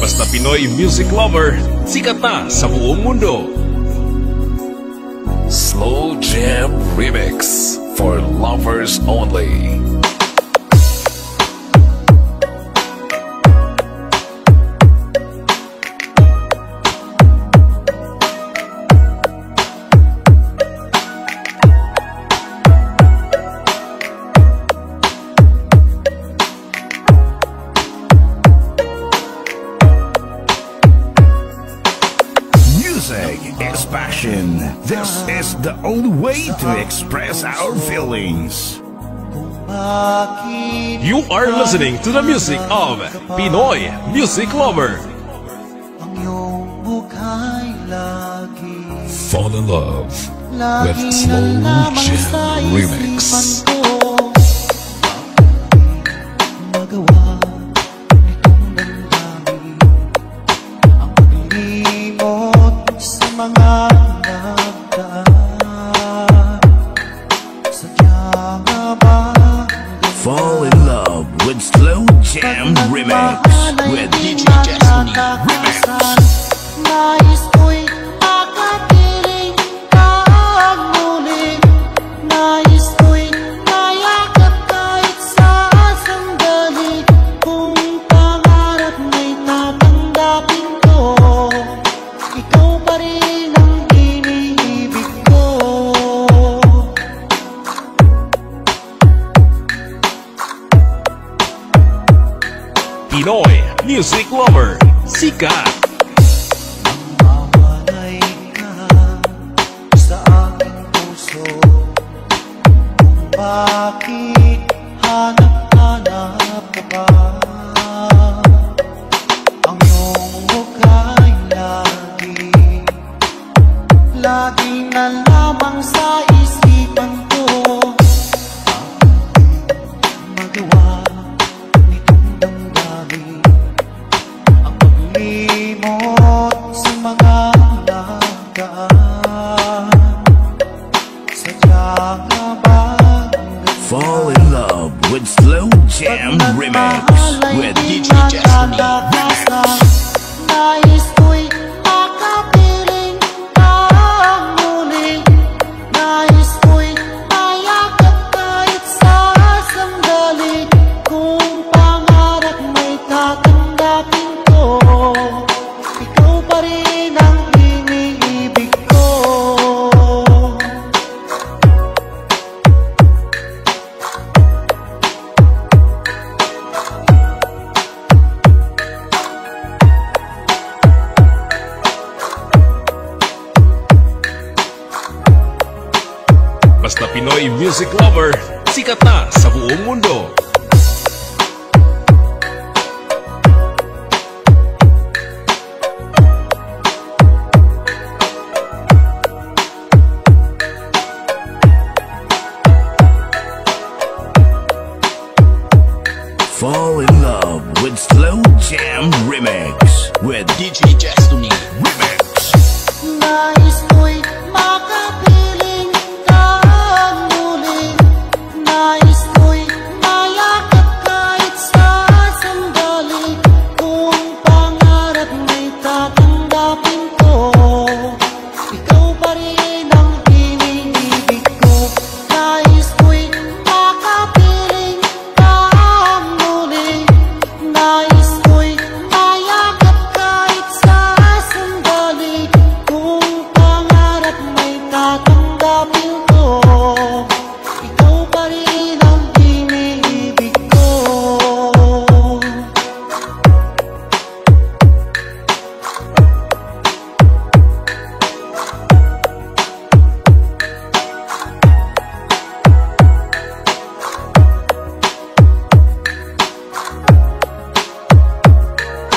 Basta Pinoy music lover, sikat na sa buong mundo. Slow Jam Remix for lovers only. Music is passion. This is the only way to express our feelings. You are listening to the music of Pinoy Music Lover. Fall in love with Slow Jam Remix. Fall in love with Slow Jam Remix with DJ Jasmine Remix. Nais ko'y makapiling ka ang muli. Nais ko'y mayakap kahit sa sandali. Kung pangarap may tatanggapin ko, ikaw pa rin ang iniibig ko. Pinoy Music Lover, sikat. Mawalay ka sa aking puso. Kung bakit hanap-hanap ka pa? Ang iyong mukha'y lagi na lamang sa isipan ko. Magawa nitong damdamin ang paglimot sa mga nagaan. Sadyang habang Fall in love with Slow Jam Remix with DJ Jasmine Remix. nais ko'y makapiling ka ang muli. Nais ko'y mayakap kahit sa sandali. Kung pangarap may tatanggapin ko, ikaw pa rin ang iniibig ko. Basta Pinoy Music Lover, sikat na sa buong mundo. Fall in love with Slow Jam Remix with DJ Jasmine Remix. Nais ko'y makapiling ka ang muli. Nais ko'y mayakap kahit sa sandali. Kung pangarap may tatanggapin ko, ikaw pa rin ang iniibig ko. Nais ko'y makapiling ka ang muli. Nais ko'y mayakap kahit sa sandali. Kung pangarap may tatanggapin ko, ikaw pa rin ang iniibig ko.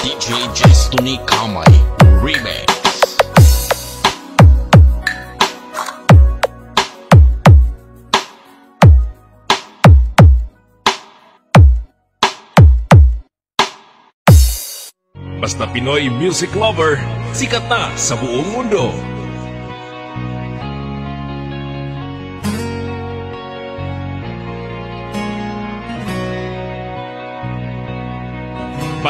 DJ Jasmine Kamay Remix. Basta Pinoy Music Lover, sikat na sa buong mundo.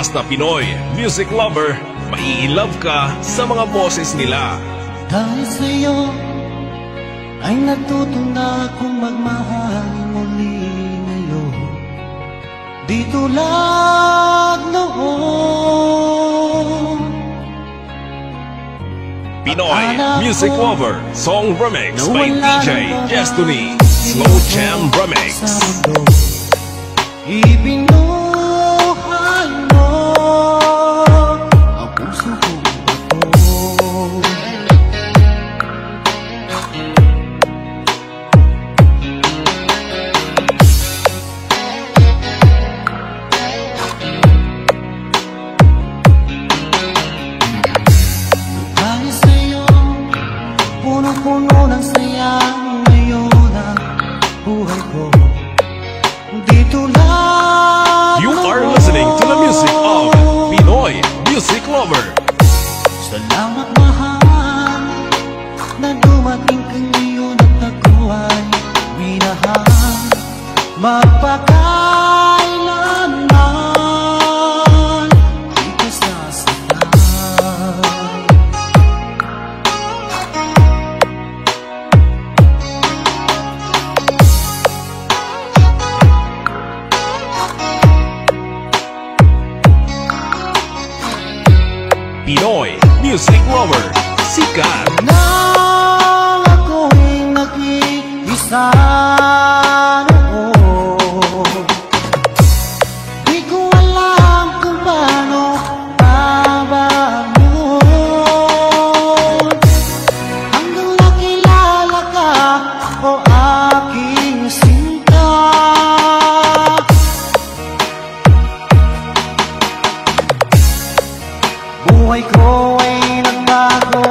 Basta Pinoy Music Lover, mai-love ka sa mga boses nila. Dahil sa'yo ay natuto na akong magmahal muli ngayon. Di tulad noon. Pinoy Music Lover Song Remix by DJ Destiny Slow Jam Remix. Ibinuhay mo ang puso ko ito. Dahil sa'yo, puno-puno ng saya ngayon ang buhay ko. Di tulad You are listening to the music of Pinoy Music Lover. Salamat mahal na dumating ka ngayon at ako ay minahal magpakailanman. Di ka sasaktan. Pinoy Music Lover, sikat. Nang ako'y nag-iisa noon, di ko alam kung paano babangon. Hanggang nakilala ka, o aking sinta. Buhay ko ay nagbago,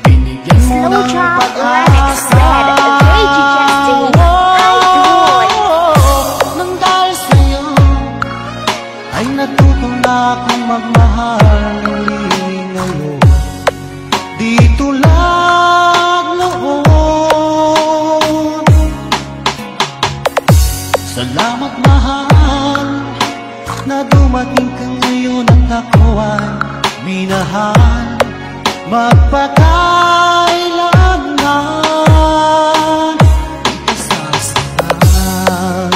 binigyan mo ng Snowdrop pag-asa. Remix with DJ Destiny. Idol. Nang dahil sa'yo ay natuto na akong magmahal muli ngayon. Di tulad noon. Salamat mahal na dumating ka ngayon at ako ay minahal magpakailanman. Di ka sasaktan.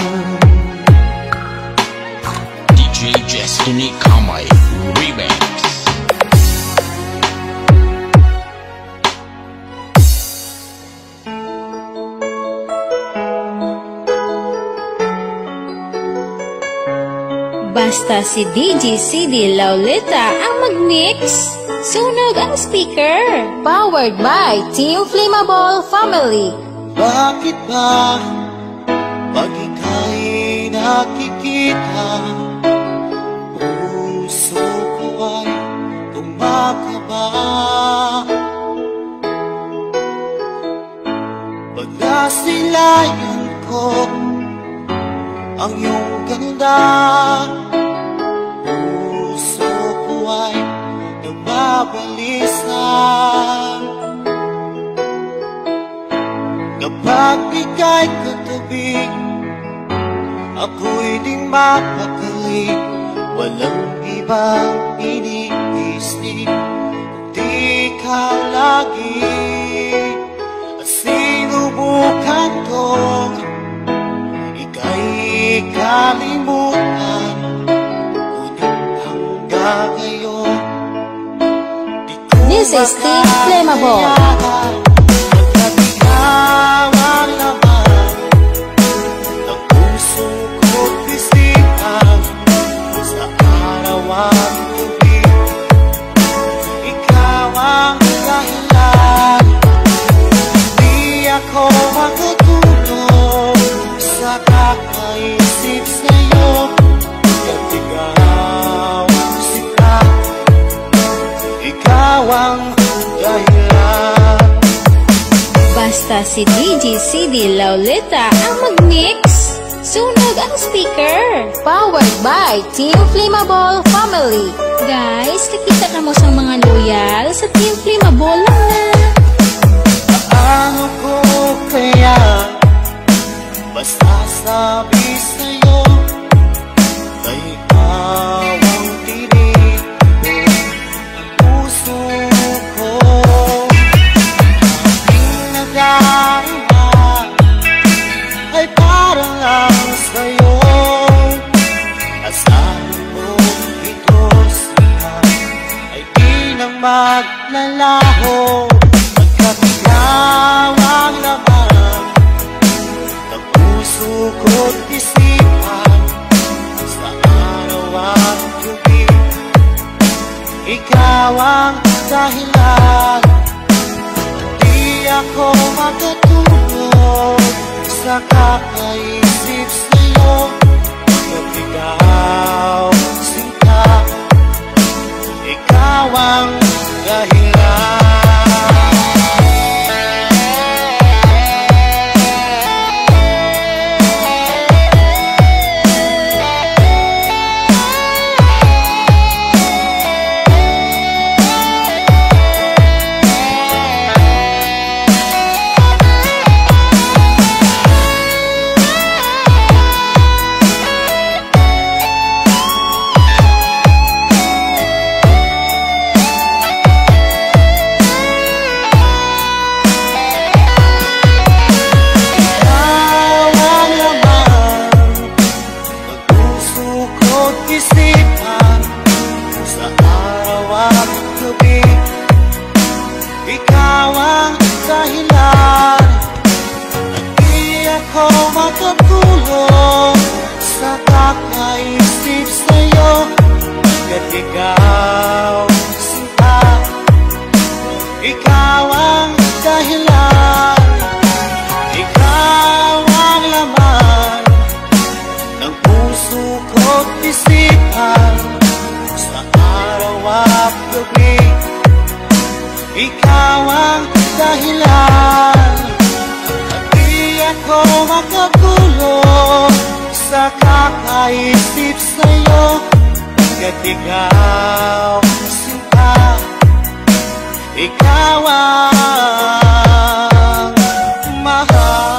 DJ Destiny Kamay Remix. Basta si DJ CD Lauleta ang mag-mix. Sunog ang speaker. Powered by Team Flammable Family. Bakit ba pag ika'y nakikita, puso ko ay kumakaba? Pag nasilayan ko ang iyong ganda, puso ko ay nababalisa. Kapag ika'y katabi, ako'y di mapakali. Walang ibang iniisip, kundi ikaw lagi. At sinubukan kong ika'y kalimutan, ngunit hanggang ngayon di ko This is Team Flammable. Pagkat ikaw ang laman ng puso ko't isipan, sa araw-araw gabi, ikaw ang dahilan. Di ako makatulog sa kakaisip sa'yo, at ikaw sika, ikaw ang dahilan. Basta si DJ CD Lauleta ang mag-mix. Sunog ang speaker. Powered by Team Flammable Family. Guys, nakita na mo sa mga loyal sa Team Flammable lang na. Paano ko kaya basta sabi sa'yo na ikaw maglalaho, magkakigawang laman ng puso ko't isipan. Sa araw at gabi, ikaw ang dahilan. Di ako makatulog sa kakaisip sa'yo, pag ikaw sinta, ikaw ang dahilan. Ikaw ang dahilan. Hindi ako makatulog sa kakaisip sa'yo, at ikaw sinta, ikaw ang dahilan. Ikaw ang laman ng puso ko't isipan. Sa araw at gabi, ikaw ang dahilan. At di ako makatulog sa kakaisip sa'yo, at ikaw sinta, ikaw ang mahal.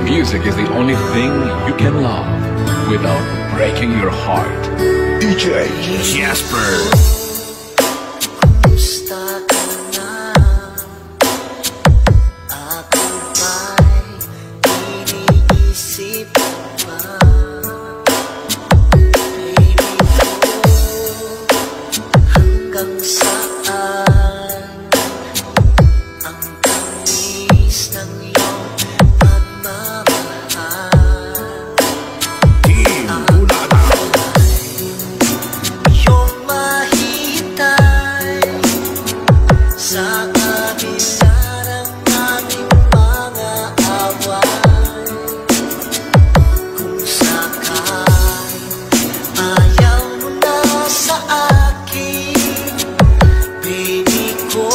Music is the only thing you can love without breaking your heart. DJ Jasper. Kumusta ka na? Ako ba'y iniisip pa? Baby ko, hanggang saan ang tamis ng iyong pagmamahal? Team Bulataw. Iyong mahintay sa kabila ng aming mga away. Kung sakali ayaw mo na sa akin, baby ko,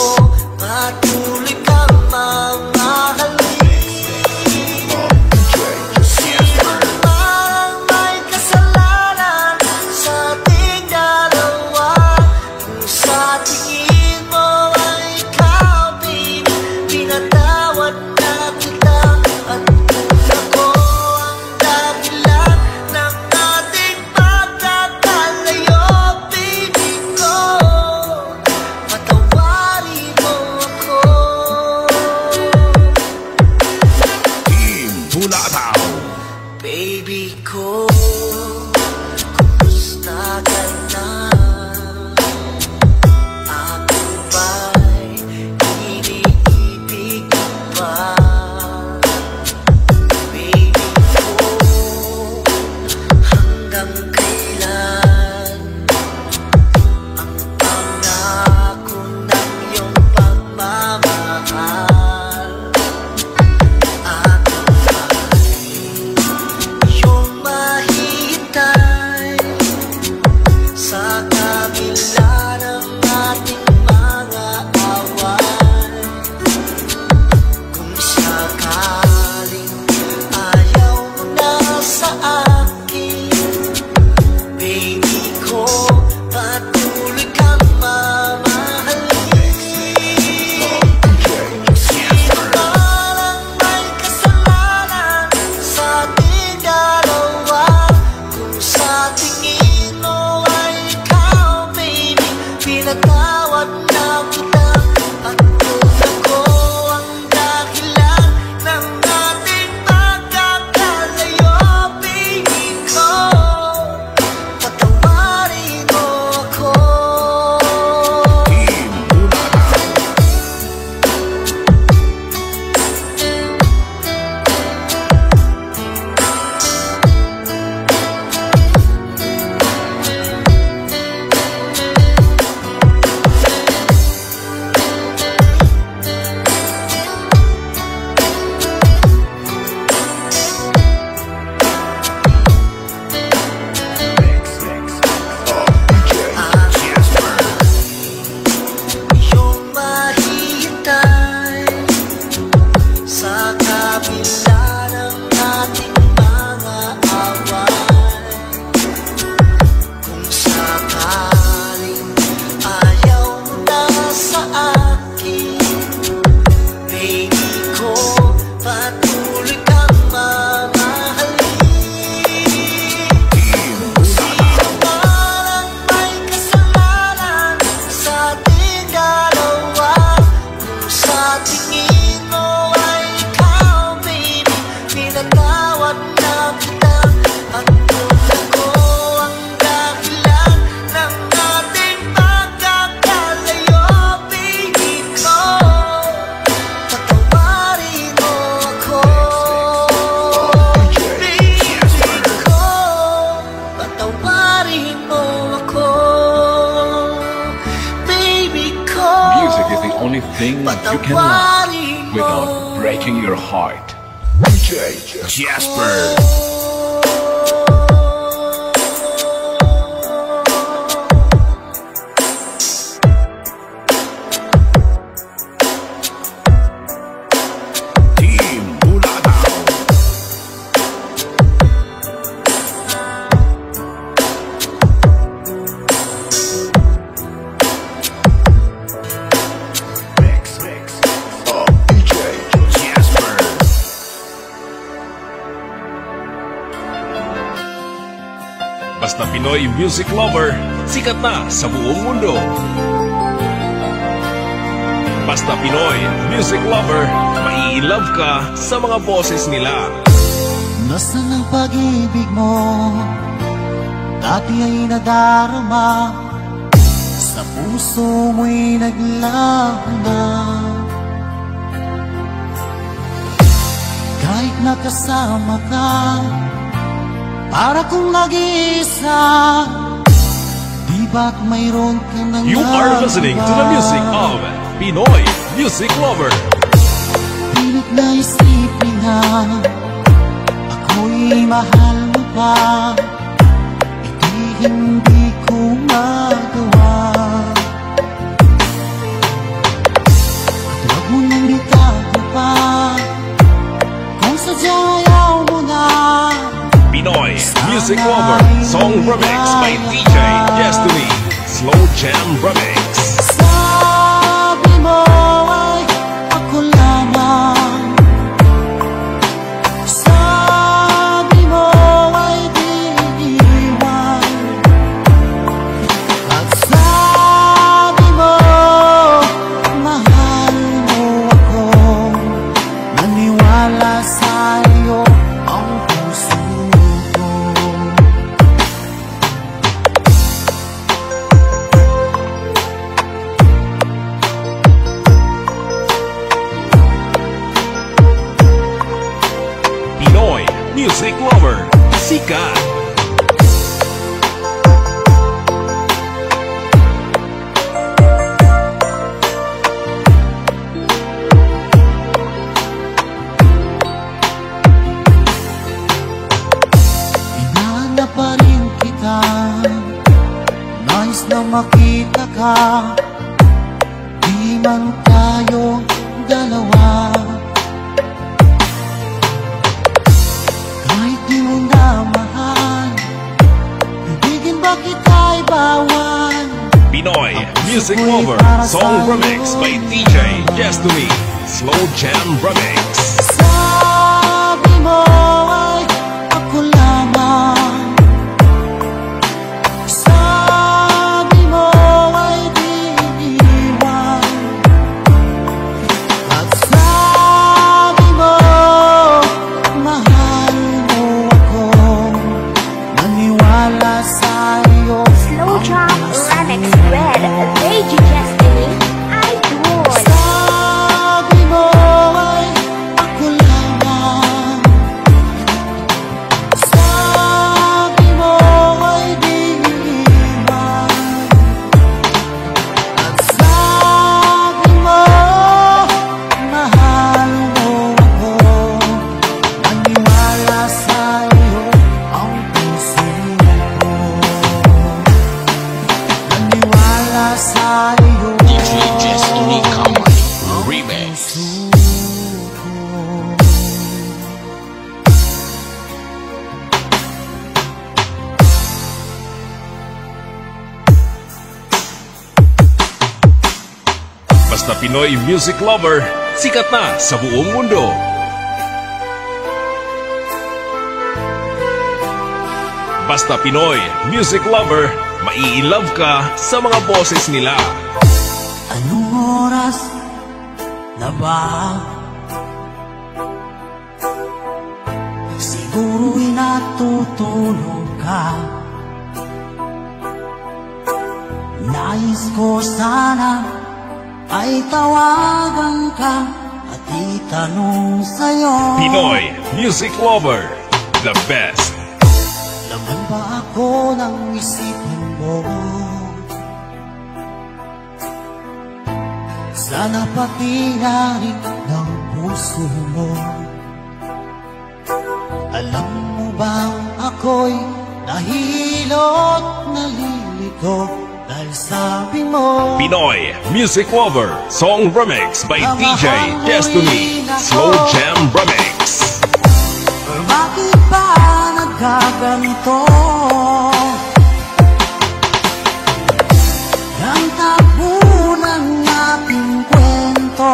patuloy kang mamahalin. Parang may kasalanan sa ating dalawa. Kung sa tingin mo ay ikaw, baby, pinatawad na kita. At kung ako ang dahilan ng ating pagkakalayo, baby ko, patawarin mo ako. Team Bulataw. Baby ko, kumusta ka na? Ako ba'y iniibig pa? Baby ko, hanggang kailan ang pangako ng iyong pagmamahal? Ako ba'y iyong mahintay sa Only thing you can love without breaking your heart. DJ Jasper. Basta Pinoy music lover, sikat na sa buong mundo. Basta Pinoy music lover, mai-love ka sa mga boses nila. Nasaan ang pag-ibig mo? Dati ay nadarama, sa puso mo'y naglaho na. Kahit nakasama ka, para kung nag-iisa, di ba't mayroon ka nang You are listening to the music of Pinoy Music Lover. Pilit na isipin na ako'y mahal mo pa, hindi ko magawa. At huwag mo nang bitago pa, kung sadya ayaw mo na. Pinoy Music Lover Song Remix by DJ Destiny Slow Jam Remix. Sabi mo ay ako lamang, sabi mo ay di iwan, at sabi mo mahal mo ako. Naniwala sa'yo ang puso. Music Lover, sikat. Hinahanap pa rin kita, nais na makita ka, di man tayo dalawa. Kahit di mo na mahal, ibigin ba kita'y bawal? Pinoy Music Lover Song Remix by DJ Destiny Slow Jam Remix. Sabi mo ay ako lamang, sabi mo ay di iwan, at sabi mo mahal mo ako. Naniwala sa'yo Slow Jam Remix with DJ Destiny Idol. sabi mo ay ako lamang, sabi mo ay di iwan, at sabi mo mahal mo ako. Naniwala sa'yo ang puso ko, naniwala sa'yo DJ Destiny Kamay Remix. Basta Pinoy Music Lover, sikat na sa buong mundo. Basta Pinoy Music Lover, mai-love ka sa mga boses nila. Anong oras na ba? Siguro'y natutulog ka. Nais ko sana ay tawagan ka at itanong sa'yo, Pinoy Music Lover, the best. laman ba ako ng isipin mo? Sana pati na rin ng puso mo. Alam mo bang ako'y nahihilot, nalilito dahil sabi mo, Pinoy Music Lover, song remix by DJ Destiny, Slow Jam Remix. bakit ba nagkaganito? Ang takbo ng ating kwento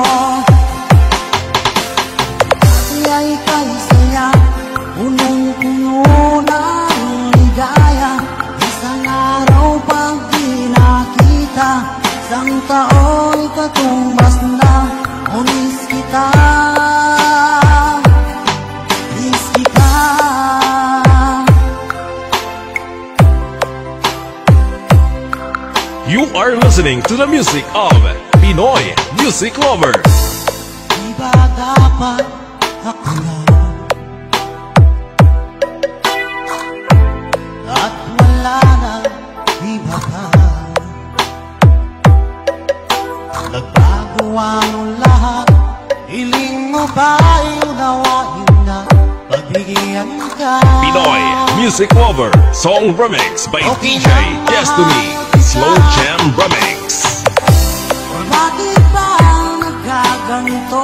ay kay saya, punong-puno ng ligaya. Isang araw pag di nakita, isang tao'y katumbas na. O miss kita, miss kita. You are listening to the music of Pinoy Music Lover. Di ba dapat ako na at wala na iba ka? Nagbago ang lahat, hiling mo ba'y unawain na pagbigyan ka? Pinoy Music Lover, song remix by DJ Destiny, Slow Jam Remix. Bakit ba nagkaganito?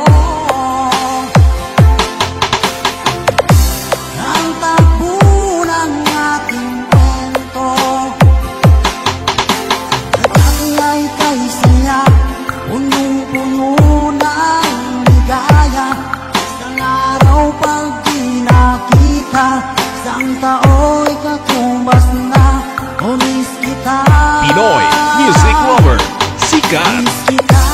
Ang takbo ng ating kwento dati ay kay saya, punong-puno ng ligaya. Isang araw pag di nakita, isang tao'y katumbas na. O miss kita, Pinoy Music Lover, sikat. miss kita.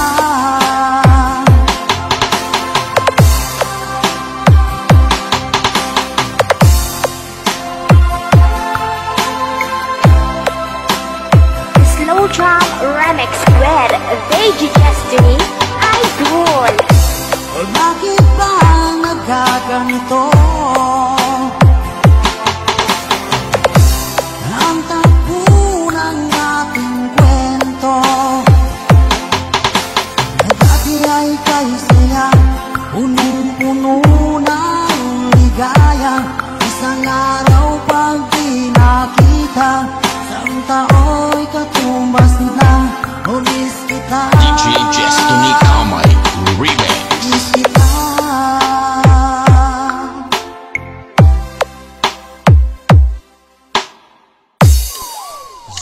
Slow Jam Remix with DJ Destiny, Idol. Bakit ba nagkaganito? Ang takbo ng ating kwento dati ay kay saya, punong-puno ng ligaya. Isang araw pag di nakita, isang tao'y katumbas na. O miss kita, DJ Destiny Kamay Remix. miss kita.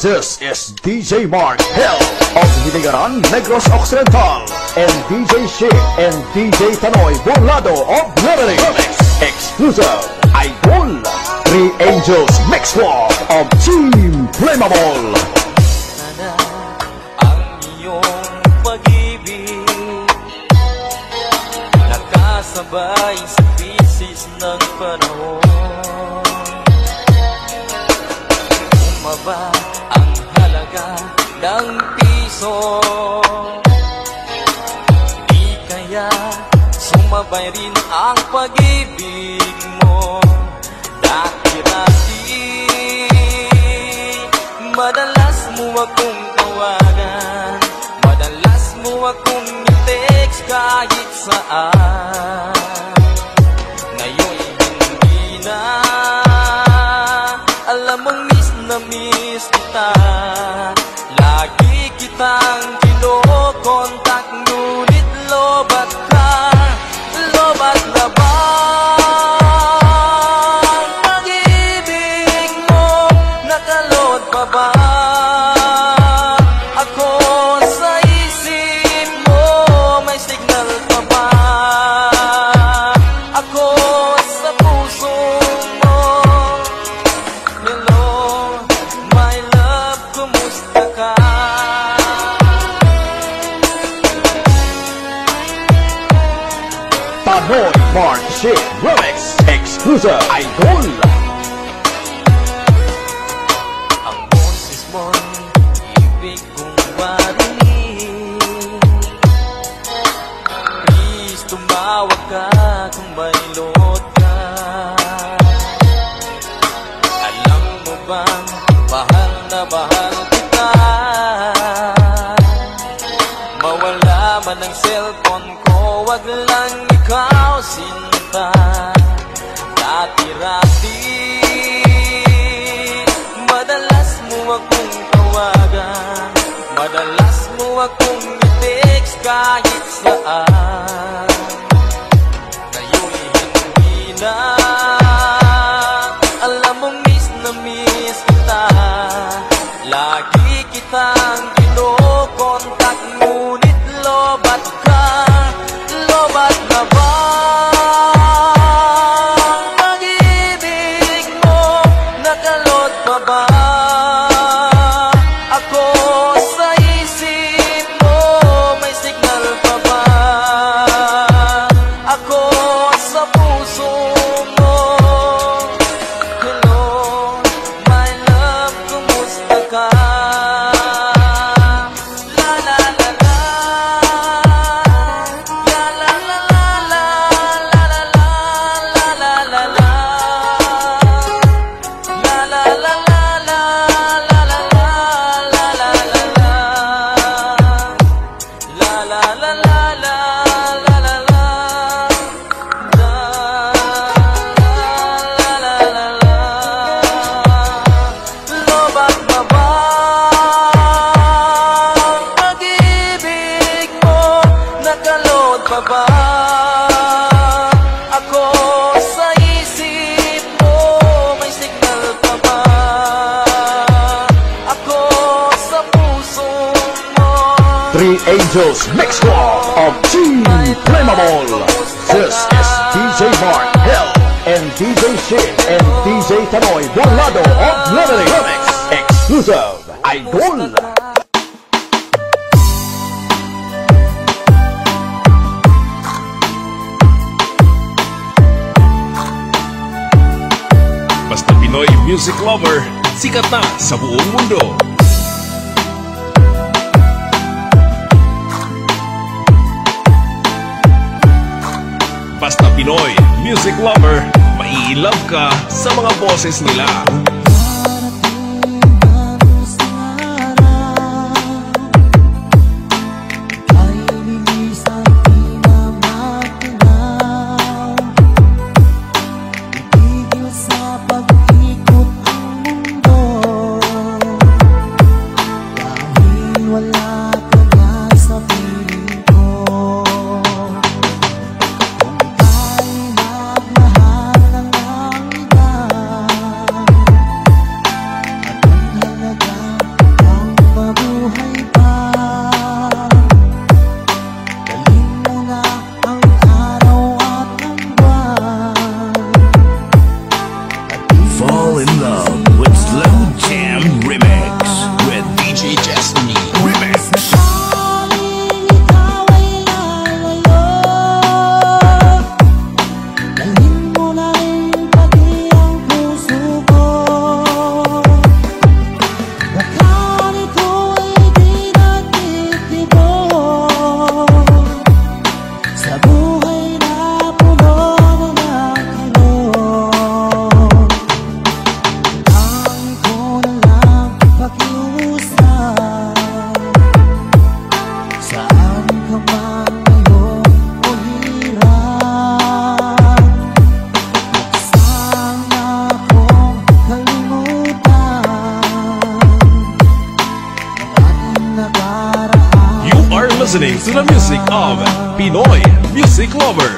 This is DJ Mark Hill of Hiligaran, Negros Occidental, and DJ Shea and DJ Tanoy Burlado of Levely. Exclusive Idol, Three Angels Mix Walk of Team Flammable. Sana ang iyong pag-ibig nakasabay sa bisis ng panahon. Umaba ang halaga ng piso, di kaya sumabay rin ang pag-ibig mo. Dati-dati madalas mo akong tawagan, madalas mo akong i-text kahit saan. Ngayon hindi na, alam mong miss na miss kita. Lagi kitang kinokontak, ngunit lobat ka, lobat laban. Exclusive Idol. Ang boses mo'y ibig kong marinig. Please tumawag ka kung may load ka. Alam mo bang mahal na mahal kita? Mawala man ang cellphone ko, wag lang ikaw sinta. Dati-rati madalas mo akong tawagan, madalas mo akong i-text kahit saan. Ngayon'y hindi na. Alam mo miss na miss kita. Lagi kitang kinokontak, ngunit lobat ka. Lobat na ba ang ibig mo? Nakalot pa ba ako sa isip mo? May signal pa ba ako sa puso mo? Hello, my love, kumusta ka? La la la la, la la la la, la la la la, la la la la, la la la la la, la la la, la la la la, la la la la, la la la la. Lobat na ba ang pag-ibig mo? Nakalot pa ba ako sa isip mo? May signal pa ba ako sa puso mo? Three Angels Mix Club of Team Flammable. This is DJ Mark Hill and DJ Shit and DJ Tanoy Volado of Liberty Remix. Exclusive Idol. Basta Pinoy music lover, sikat na sa buong mundo. Basta Pinoy music lover, mai-love ka sa mga boses nila. Fall in love with Slow Jam Remix with DJ Destiny Remix. Listening to the music of Pinoy Music Lover.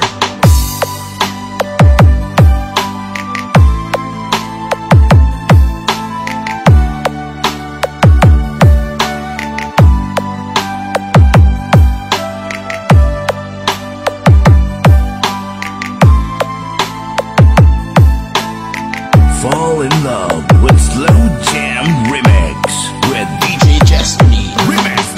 Fall in love with Slow Jam Remix with DJ Destiny Remix.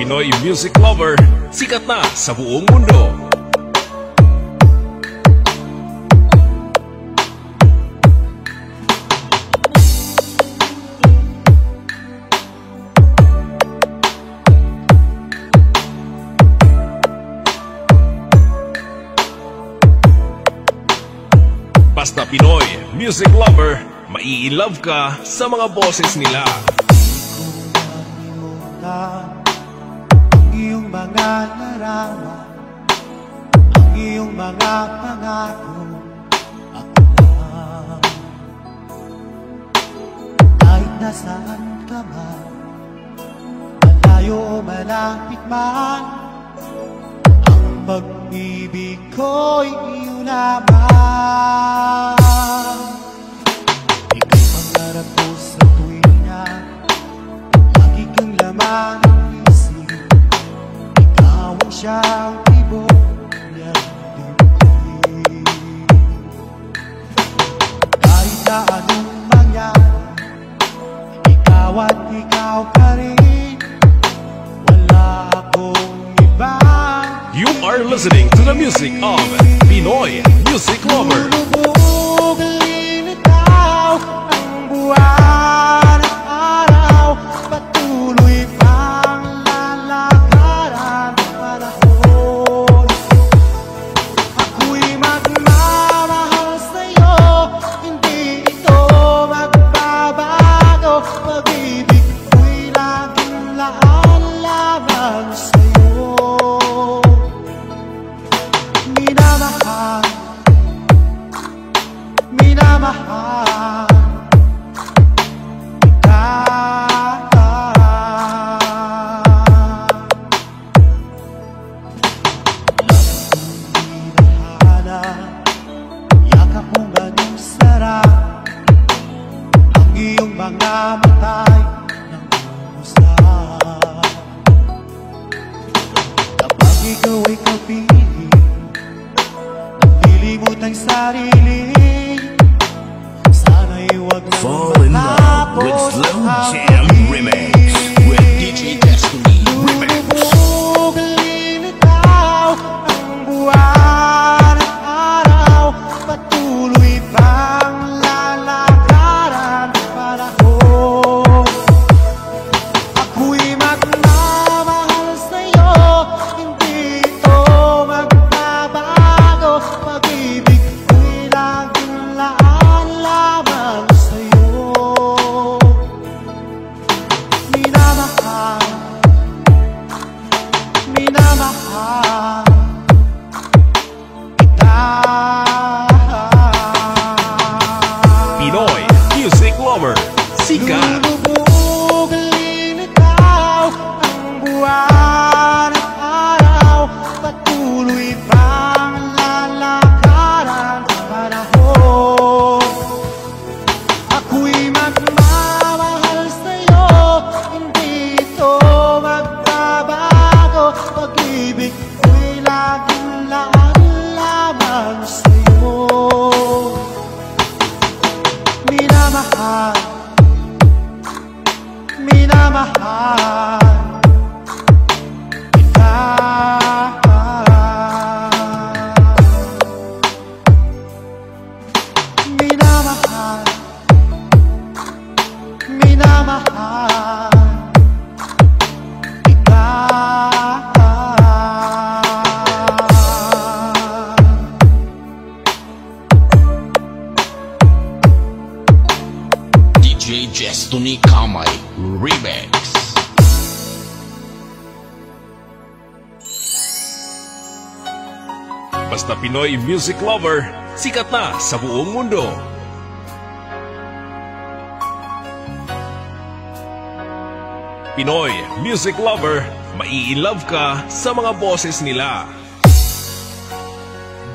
Pinoy music lover, sikat na sa buong mundo. Basta Pinoy music lover, mai-love ka sa mga boses nila. Ang iyong mga larawan, ang iyong mga pangako, ako lang. Kahit nasaan ka man, malayo o malapit man, ang pag-ibig ko'y iyo lamang. Ika'y pangarap ko sa tuwing na lagi kang laman ng isip. Ikaw ang siyang tibok niyang dibdib. Kahit na anong mangyari, ikaw at ikaw pa rin. Wala akong iba. You are listening to the music of Pinoy music lover. Lubog linitaw ang buwan at araw, patuloy pang lalakaran ang panahon. Ako'y magmamahal sa'yo, hindi ito magbabago. Pag-ibig ko'y laging laan lamang sa'yo. Minamahal, minamahal yakap mo ganong sarap, ang iyong mga matay ng usap. Kapag ikaw ay kapiling, naglilimot ang sarili, sana'y huwag na Fall in love with Slow Jam Remix with DJ Destiny Remix. Lulubog linitaw ang buwan at araw, patuloy pang lalakaran ang panahon. Ako'y magmamahal sa'yo, hindi ito magbabago. Pag-ibig ko'y laging laan lamang sa'yo. Minamahal, minamahal Pinoy music lover, sikat. Lulubog linitaw ang buwan at araw, patuloy pang lalakaran ang panahon. Ako'y magmamahal sa'yo, hindi ito magbabago. Pag-ibig ko'y laging laan lamang sa'yo. Minamahal, minamahal kita. Minamahal, minamahal kita. DJ Destiny Kamay Remix. Basta Pinoy music lover, sikat na sa buong mundo. Pinoy music lover, mai-love ka sa mga boses nila.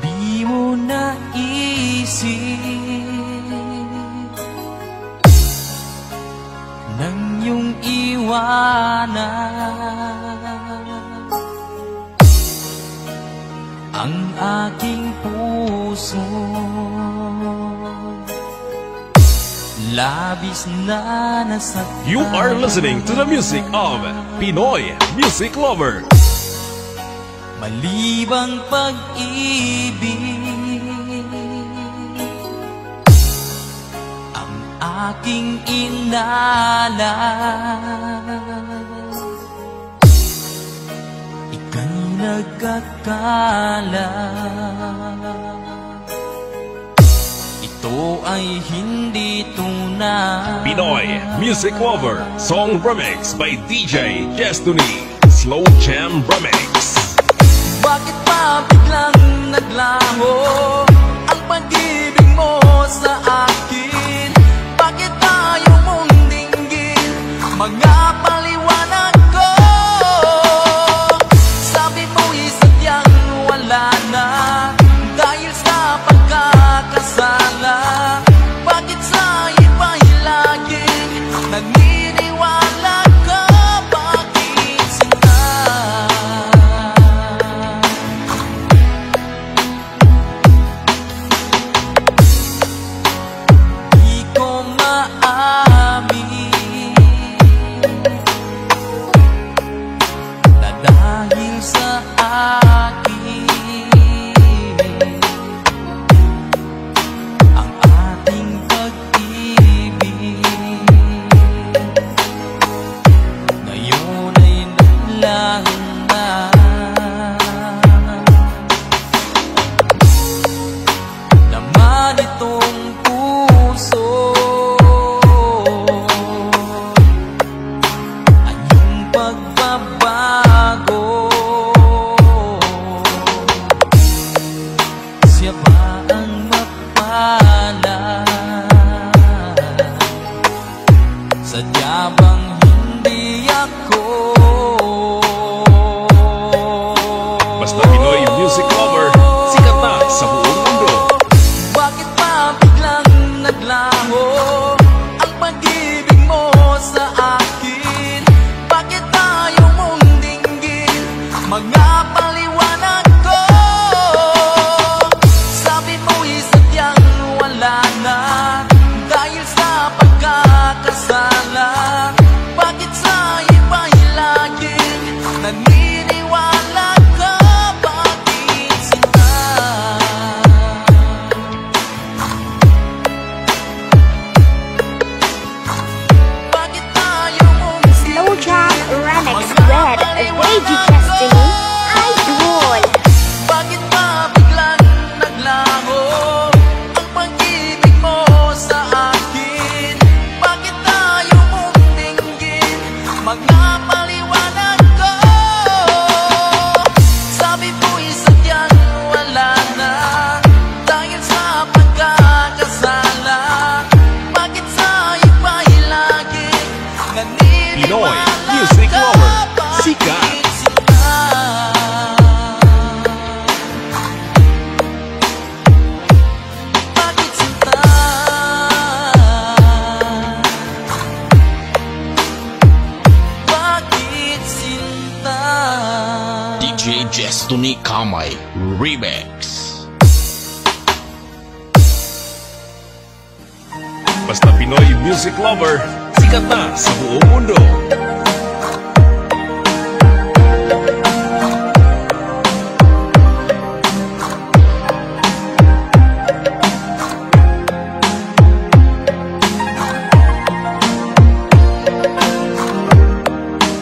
Di mo naisip nang iyong iwanan ang aking puso. labis na nasaktan. You are listening to the music of Pinoy Music Lover. Malibang pag-ibig ang aking inalas, ika'y nagkakala. Ito ay hindi tunay. Pinoy Music Lover Song Remix by DJ Destiny Slow Jam Remix. Bakit pa biglang naglaho ang pag-ibig mo sa akin? Bakit tayo mong dinggin mga paliwanag ko? Sabi mo'y sadyang wala na dahil sa pagkakasala. Bakit sa iba'y laging naniniwala ka? Bakit sila? Di ko maamin na dahil sa akin ang ating pag-ibig ngayon ay naglaho na. Naman itong puso ang iyong pagbabago. Siya ba ang mapala? Sadya bang hindi ako? Basta Pinoy Music Lover, sikat na sa buong mundo. Bakit pa biglang naglaho ang pag-ibig mo sa akin? Bakit tayo mong dinggin mga paliwanag ko? Sabi mo'y sadyang wala na dahil sa pagkakasala. Bakit sa iba'y laging naniniwala ka? Bakit sila? Bakit tayo mong Slow Jam Remix with DJ Destiny Idol. Bakit pa biglang naglaho ang pag-ibig mo sa akin? Bakit tayo mong dinggin mga paliwanag ko? Sabi mo'y sadyang wala na dahil sa pagkakasala. Bakit sa iba'y laging Pinoy naniniwala Music ka? Lover, sikat. Bakit sila? Bakit sila? Bakit sila? DJ Destiny Kamay Remix. Basta Pinoy Music Lover, sikat na sa buong mundo.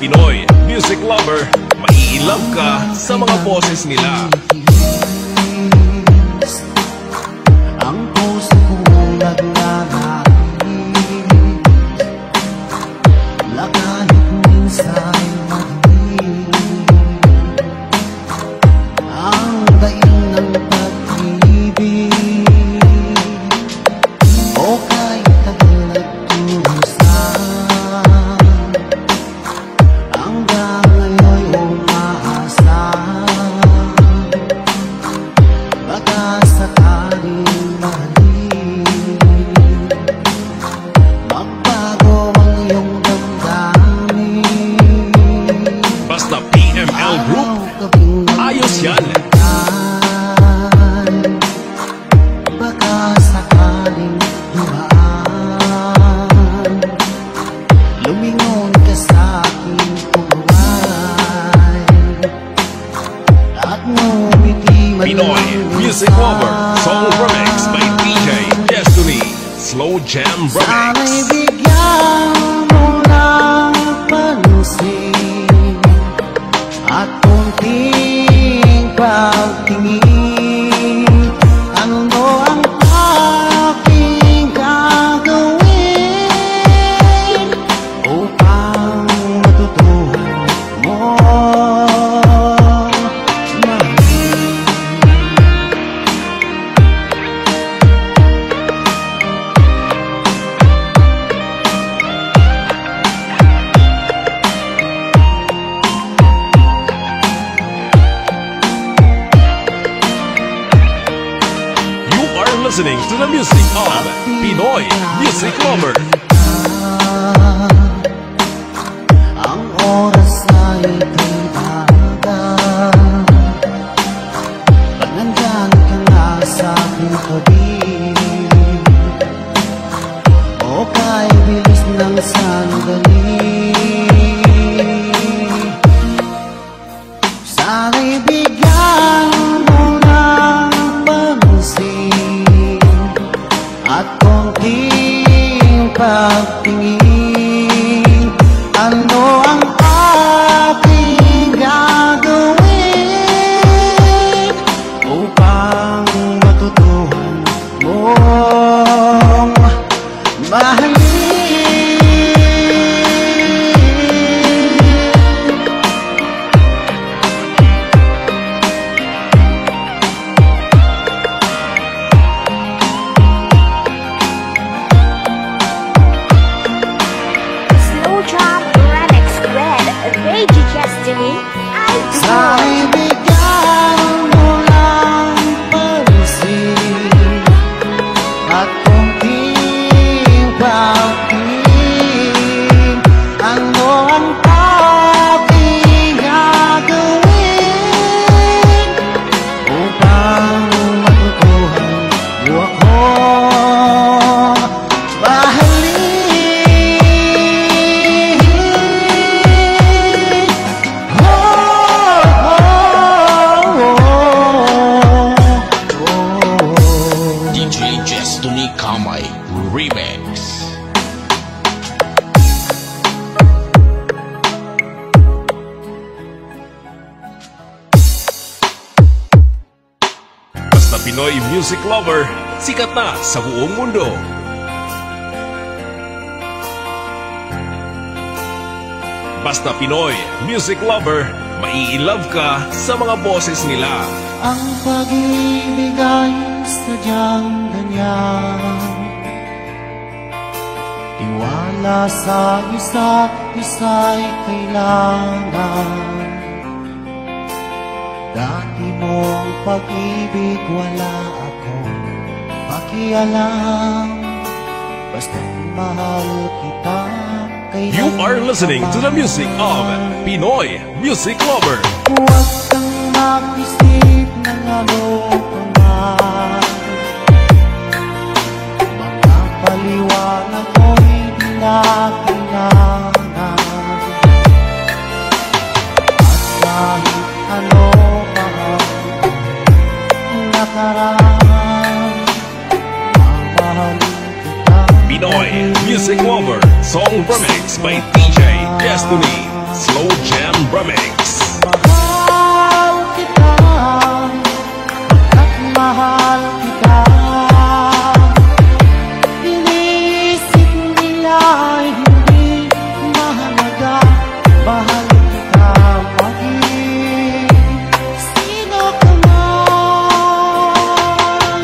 Pinoy Music Lover, maiilove ka sa mga boses nila. Ang puso kong nagnanais, lakalit minsan madilim. Ang daing ng pag-ibig, o kahit tagal nagturusan, hanggang ngayon umaasa. lumingon ka sa aking pubuhay at ngumiti man Pinoy Music Lover Song Remix by DJ Destiny Slow Jam Sana'y Remix. bigyan mo ng pansin at konting pagtingin. Ano ang aking gagawin upang matutuhan mo mahalin? You are listening to the music of Pinoy Music Lover. Ang oras ay tibaga pag nandyan ka na sa aking tabi, o kay bilis ng sandali. Sana'y bigyan mo ng pansin at konting pagtingin. Ano ang aking gagawin upang matutuhan mong mahalin? Slow Jam Remix with DJ Destiny. Sana'y bigyan mo ng pansin at konting pagtingin. Ano ang aking gagawin upang matutuhan mo akong mahalin? DJ Destiny Kamay Remix. Basta Pinoy Music Lover, sikat na sa buong mundo. Basta Pinoy Music Lover, mai-love ka sa mga boses nila. Ang pag-ibig ay sadyang ganyan, tiwala sa isa't isa'y kailangan. Dati mong pag-ibig wala akong pakialam, basta't mahal kita. You are listening to the music of Pinoy Music Lover. Huwag kang mag-isip ng ano pa man, mga paliwanag mo'y di na kailangan. At kahit ano pa ang nakaraan, mamahalin kita. Pinoy Music Lover Song Remix by DJ Destiny Slow Jam Remix. Mahal kita at mahal kita. Iniisip nila ay hindi mahalaga. Mahal kita maging sino ka man.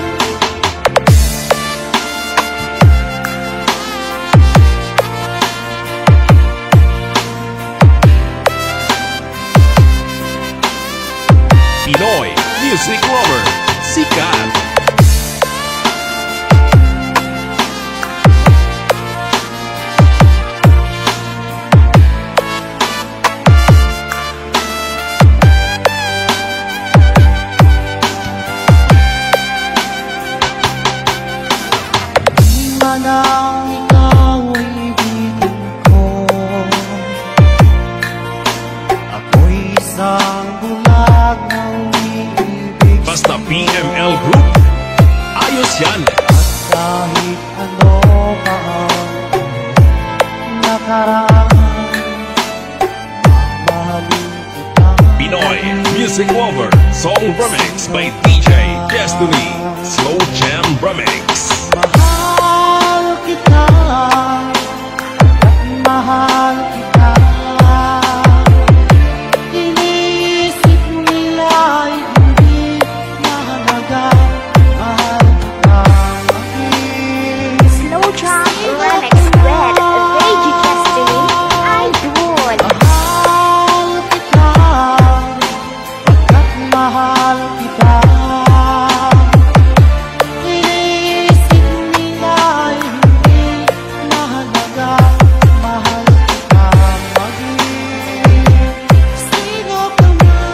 Pinoy Music Lover, sikat. Di man ang ikaw ay ibigin ko, nakaraan. Mahalin kita. Pinoy Music Lover Song Remix by DJ Destiny Slow Jam Remix. Mahal kita at mahal kita. Iniisip nila ay hindi mahalaga. Mahal kita maging Slow Jam Remix with DJ Destiny Idol. mahal kita at mahal kita. Iniisip nila ay hindi mahalaga. Mahal kita maging sino ka man.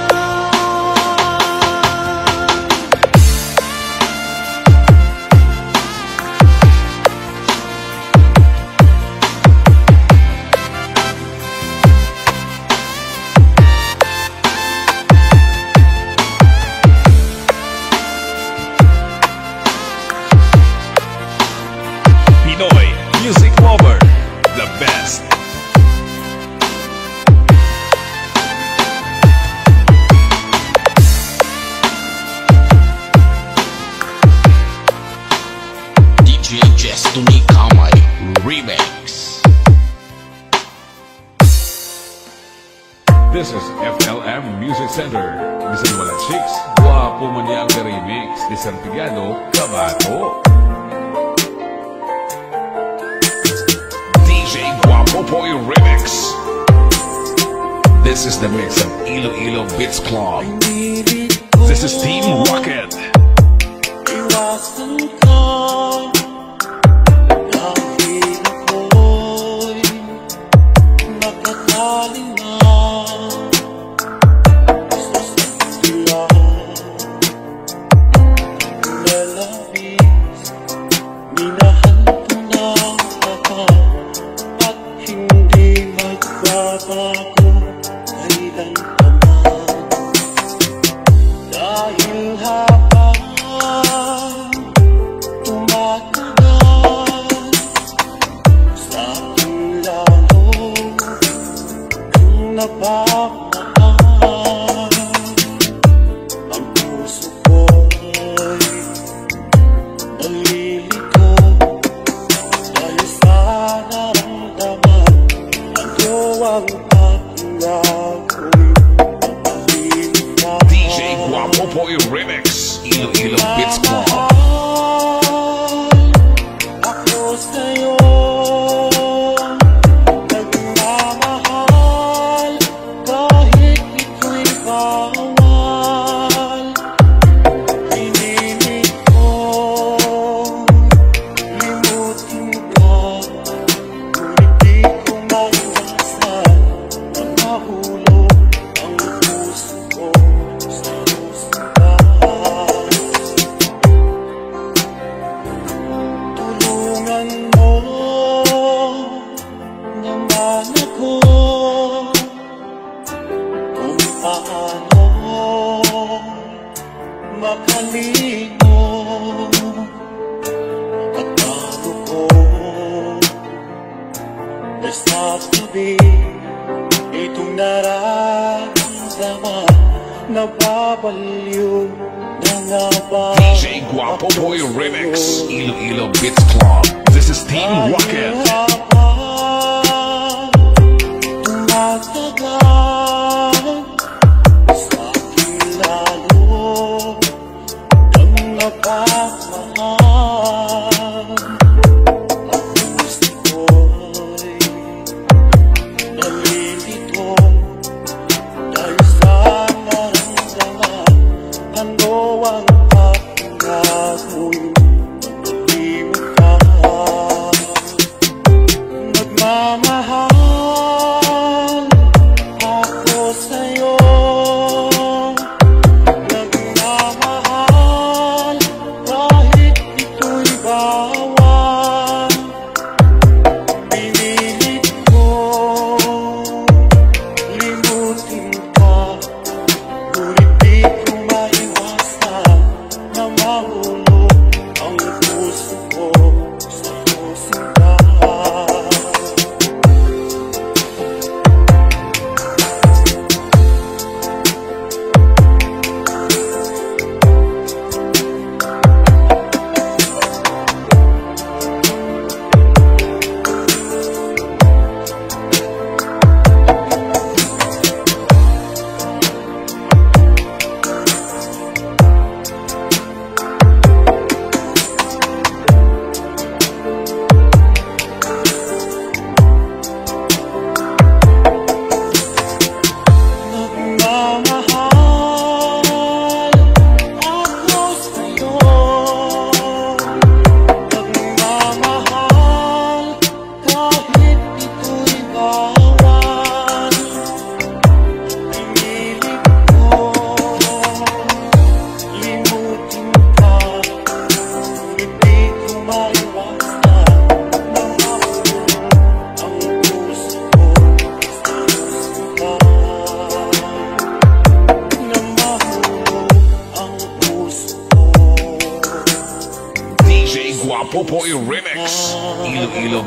Pinoy Music Lover, the best. DJ Destiny Kamay Remix. This is FLM Music Center. Bisan wala chicks, guwapo man niya ang remix. Di Santigado, Kabato. DJ Guapo Boy Remix. This is the mix of Iloilo Beats Club. This is Team Rocket. Iwasan ka dahil ako'y nakataling na sa sila. Lalabis, minahal ko na ako at hindi magbabago kailanman. Dahil habang tumatagal sa akin lalo kung napamahal, ang puso ko'y nalilito dahil sa naramdaman. Ano ang aking gagawin? Mahalin ka. DJ Guapo Boy Remix. Iloilo Beats Club. Ako sa'yo nagmamahal kahit ito'y bawal. Pinilit kong limutin ka, ngunit di ko maiwasan na mahulog ang puso ko sa simbahan. Tulungan mo naman ako kung paano makalino at bago ko nasasabi itong nararamdaman. Nababaliw na nga ba DJ Guapo Boy Remix. Iloilo Beats Club. This is Team Rocket. tumatagal sa akin lalo ng napamahal. Ang puso ko'y nalilito dahil sa naramdaman. Ano ang aking gagawin? Pag-ibig ka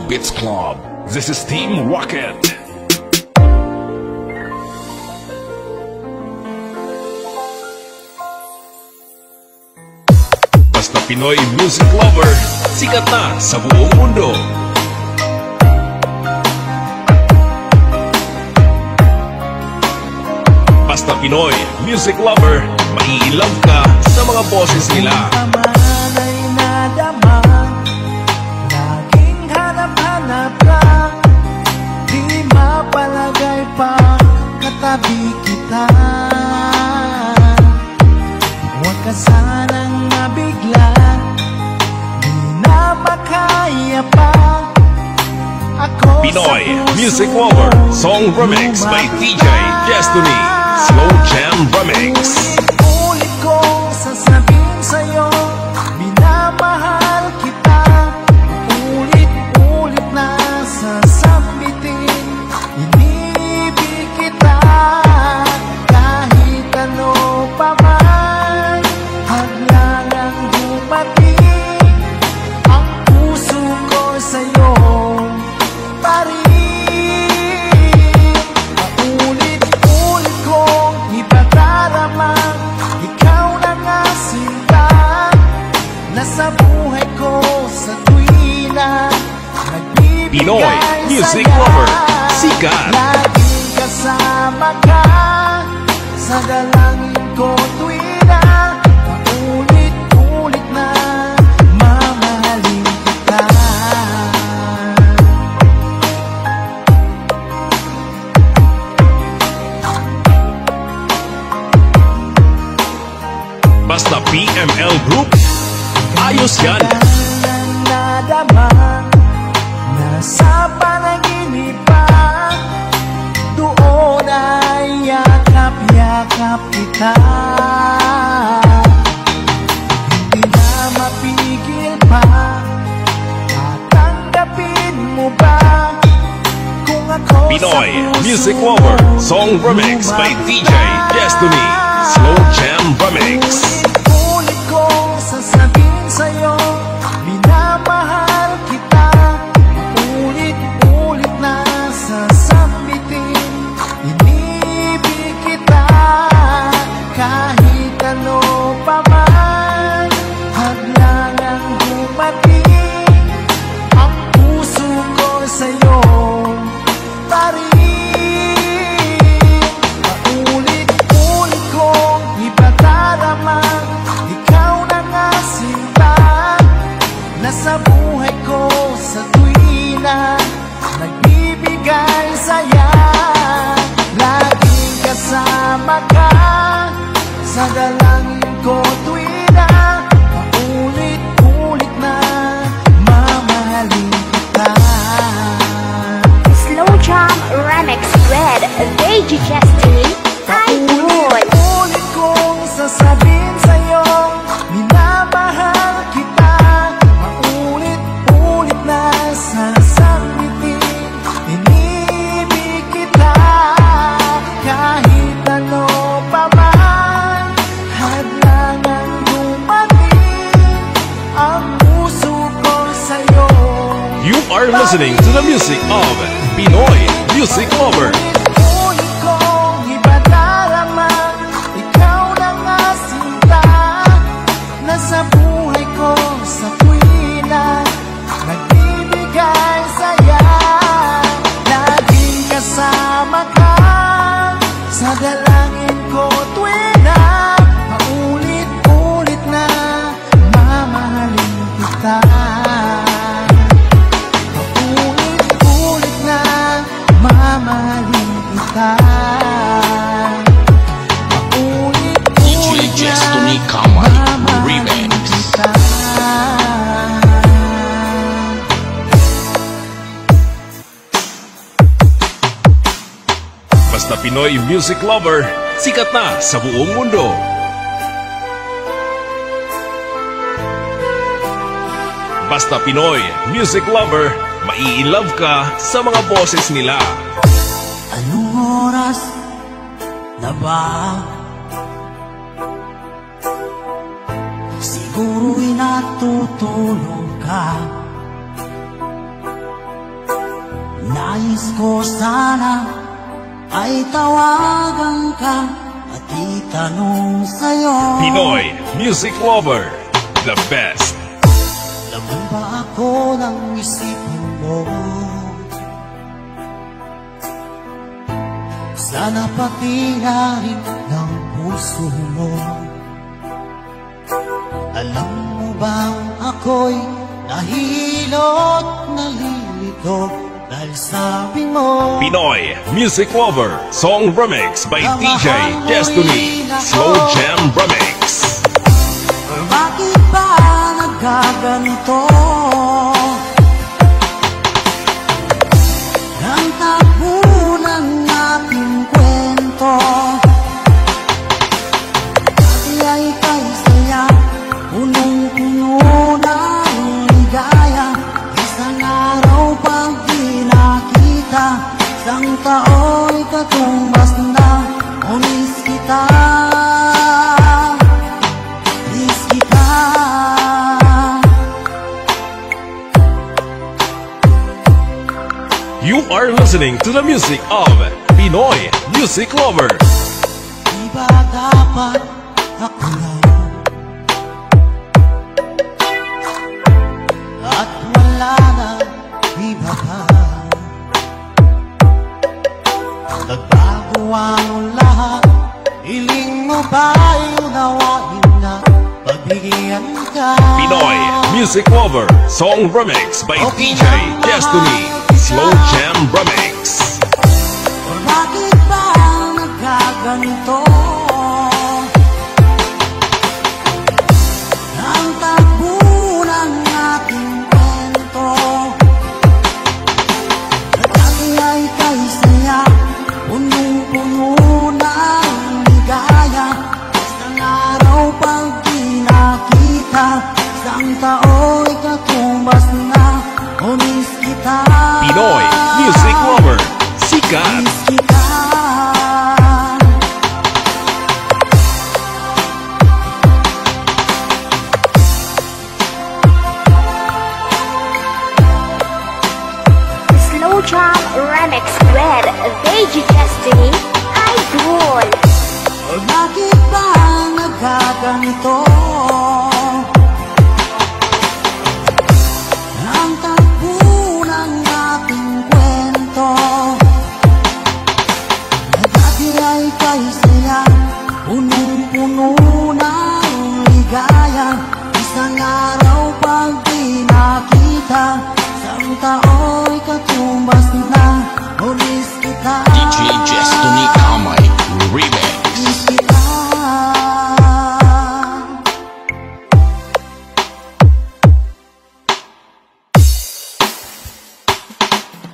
Beats Club. This is Team Rocket. Basta Pinoy music lover, sikat na sa buong mundo. Basta Pinoy music lover, mai-love ka sa mga boses nila. Ay nadama, laging hanap-hanap lang, di mapalagay pa katabi kita. Huwag ka sanang mabigla, di na makaya pa ako. Pinoy music lover, song remix by DJ Destiny, Slow Jam Remix. Ulit kong sasabihin sa'yo, minamahal kita. Ulit-ulit na sasambitin, inibig kita. Kahit ano pa man, hadlangang dumating, ang puso ko sa'yo pa rin. Paulit-ulit kong ipadarama, ikaw na nga sinta, nasa buhay ko sa tuwina, Pinoy nagbibigay music saya. lover, sikat. Laging kasama ka sa dalangin ko tuwina, paulit-ulit na mamahalin kita. Basta PML Group, ayos yan. Ang nadama, nasa panaginip pa, doon ay yakap-yakap kita. Hindi na mapigil pa, tatanggapin mo ba kung ako Pinoy sa puso music mo lover, song remix by DJ Destiny, Slow Jam Remix. Ulit kong sasabihin sa'yo, minamahal kita. Ulit-ulit na sasambitin, inibig kita. Kahit ano pa man, hadlangang dumating, ang puso ko sa'yo pa rin. Paulit-ulit kong ipadarama, ikaw na nga sinta, nasa buhay ko sa tuwina, nagbibigay saya. Laging kasama ka sa dalangin ko tuwina, paulit-ulit na mamahalin kita. Slow Jam Remix with DJ Destiny, Idol. Ulit kong sasabihin sa'yo, minamahal kita. Paulit-ulit na sasambitin, inibig kita. Kahit ano pa man, hadlangang dumating, ang puso ko sa'yo. You are listening to the music of Pinoy music lover. Ulit kong ipadarama, ikaw na nga sinta, nasa buhay ko sa tuwina, nagbibigay saya. Laging kasama ka sa dalangin ko tuwina, paulit-ulit na mamahalin kita. Paulit-ulit na mamahalin kita. Paulit-ulit DJ na Destiny Kamay mamahalin Remix. kita. Basta Pinoy music lover, sikat na sa buong mundo. Basta Pinoy music lover, mai-love ka sa mga boses nila. Anong oras na ba? Siguro'y natutulog ka. Nais ko sana ay tawagan ka at itanong sa'yo, Pinoy Music Lover, the best. laman ba ako ng isipin mo? Sana pati na rin ng puso mo. Alam mo bang ako'y nahihilot, nalilito dahil sabi mo Pinoy Music Lover, song remix by DJ Destiny, Slow Jam Remix. bakit ba nagkaganito? Ang takbo ng ating kwento dati ay kay saya, punong-puno ng ligaya. Isang araw pag di nakita, isang tao'y katumbas na. O miss kita, miss kita. You are listening to the music of Pinoy Music Lover. Di ba dapat ako lang at wala na iba pa? Nagbago ang lahat, hiling mo ba'y unawain na pagbigyan ka? Pinoy Music Lover, song remix by DJ Destiny, Slow Jam Remix. Bakit ba nagkaganito? Ang takbo ng ating kwento dati ay kay saya, punong-puno ng ligaya. Isang araw pag di nakita, isang tao'y katumbas na. O miss kita, Pinoy Music Lover, sikat. miss kita. Slow Jam Remix with DJ Destiny, Idol. Bakit ba nagkaganito? Ang takbo ng ating kwento dati ay kay saya, punong-puno ng ligaya. Isang araw pag di nakita, isang tao'y katumbas na. O miss kita, DJ Destiny Kamay Remix. miss kita.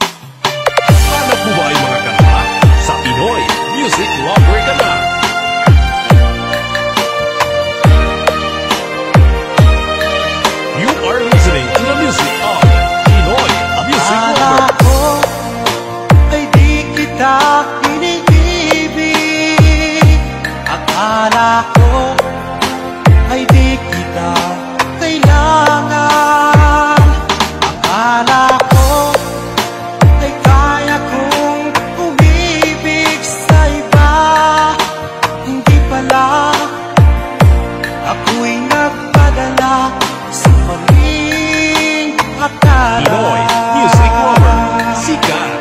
Hanap mo ba ay mga kanta sa Pinoy Music Lover ka na? You are listening to the music of Pinoy Music Lover. Akala ko ay di kita iniibig. Akala ko ay di kita kailangan. Akala ko ay kaya kong umibig sa iba. Hindi pala, ako'y nagpadala sa maling akala. Pinoy Music Lover, sikat.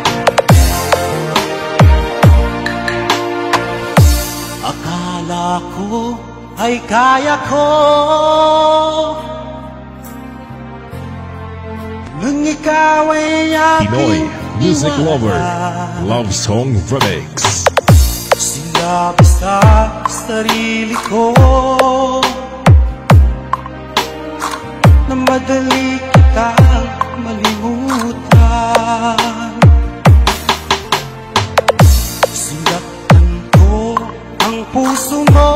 Akala ko ay kaya ko, nung ikaw ay Pinoy aking Music Lover, iwala. Love Song Remix. Sinabi sa sarili ko na madali kitang malimutan. Sinaktan ko ang puso mo,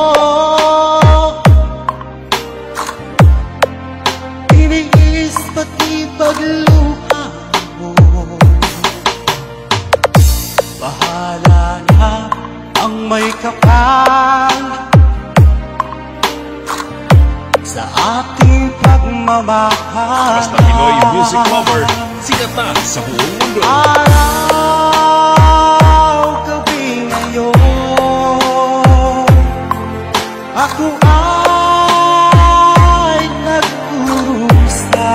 tiniis pati pagluha mo. Bahala na ang may kapal sa ating pag pagmamahal. Basta Pinoy music lover, sikat na sa buong mundo. Araw, gabi ngayon, ako ay nagkurusa,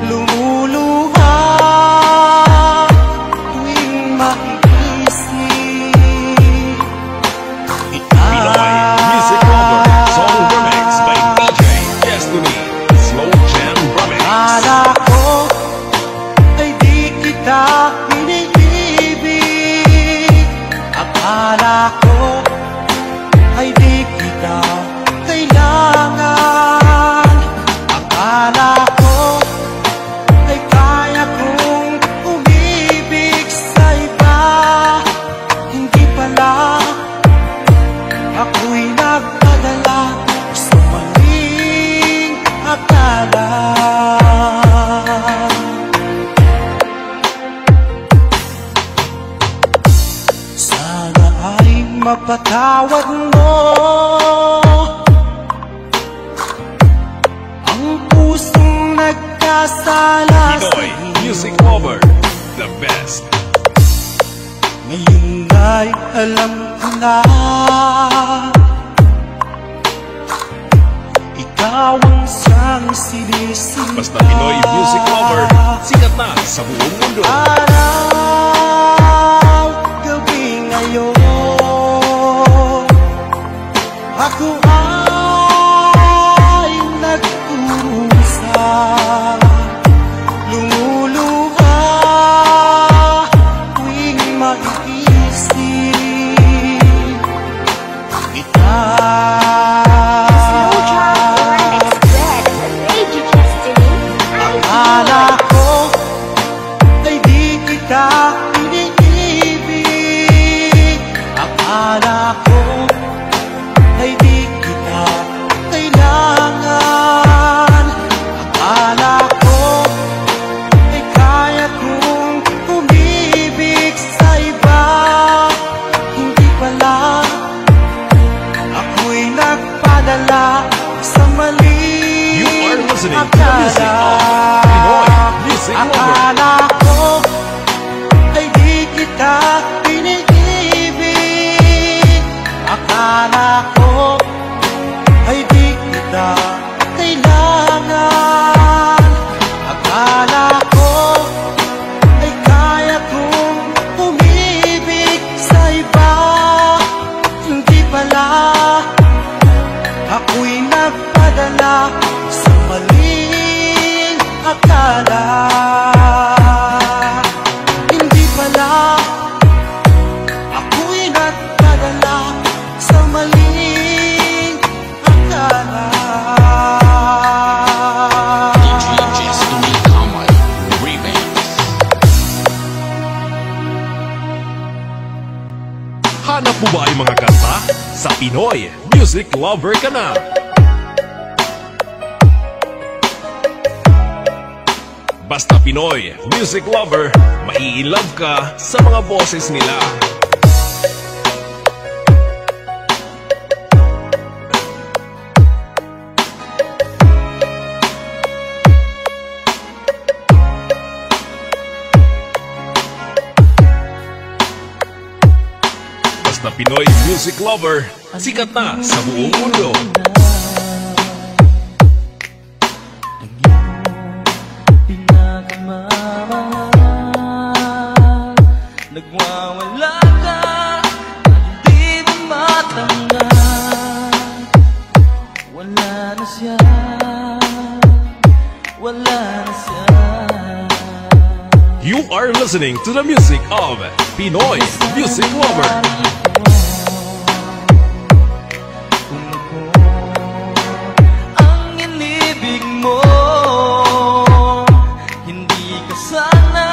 lumuluha tuwing maiisip Pinoy music lover, song remix by DJ Destiny, Slow Jam Remix. Akala ko ay di kita iniibig, akala ko ay di kita kailangan, akala ko ay kaya kong umibig sa iba. Hindi pala, ako'y nagpadala sa maling akala. Sana ay mapatawad mo ang pusong nagkasala Pinoy music lover, the best. Ngayon ay alam ko na, ikaw ang siyang sinisira. Basta Pinoy music lover, sikat na sa buong mundo. Araw, gabi ngayon, ako ay nagkurusa, lumuluha tuwing maiisip kita. Slow Jam Express Radio Destiny. Akala ko ay di kita iniibig, akala ko ay di kita kailangan, akala ko ay kaya kong umibig sa iba. Hindi pala, ako'y nagpadala sa maling You are listening to the music of Pinoy music lover. akala ko ay di kita iniibig, akala ko ay di kita kailangan, akala ko ay kaya kong umibig sa iba. Hindi pala, ako'y nagpadala sa maling akala. Hindi pala, ako'y nagpadala sa maling akala. Hanap mo ba ay mga kanta? Sa Pinoy music lover ka na. Basta Pinoy music lover, mai-love ka sa mga boses nila. Basta Pinoy music lover, sikat na sa buong mundo. Nagwawala ka, hindi mo matanggap. Wala na siya, wala na siya. You are listening to the music of Pinoy music lover. Kung ako ang inibig mo, hindi ka sana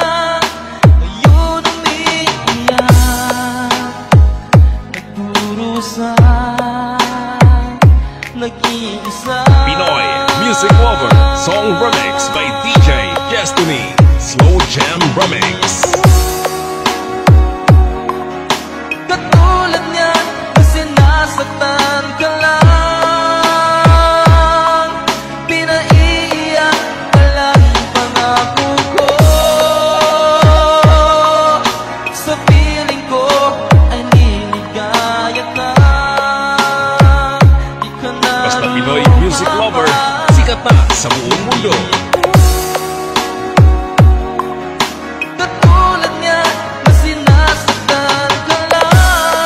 ngayon umiiyak, nagdurusa, nag-iisa. Pinoy music lover, song remix by DJ Destiny, Slow Jam Remix. Katulad niyan na sinasaktan ka lang, sa buong mundo. Katulad niya na sinasaktan ka lang,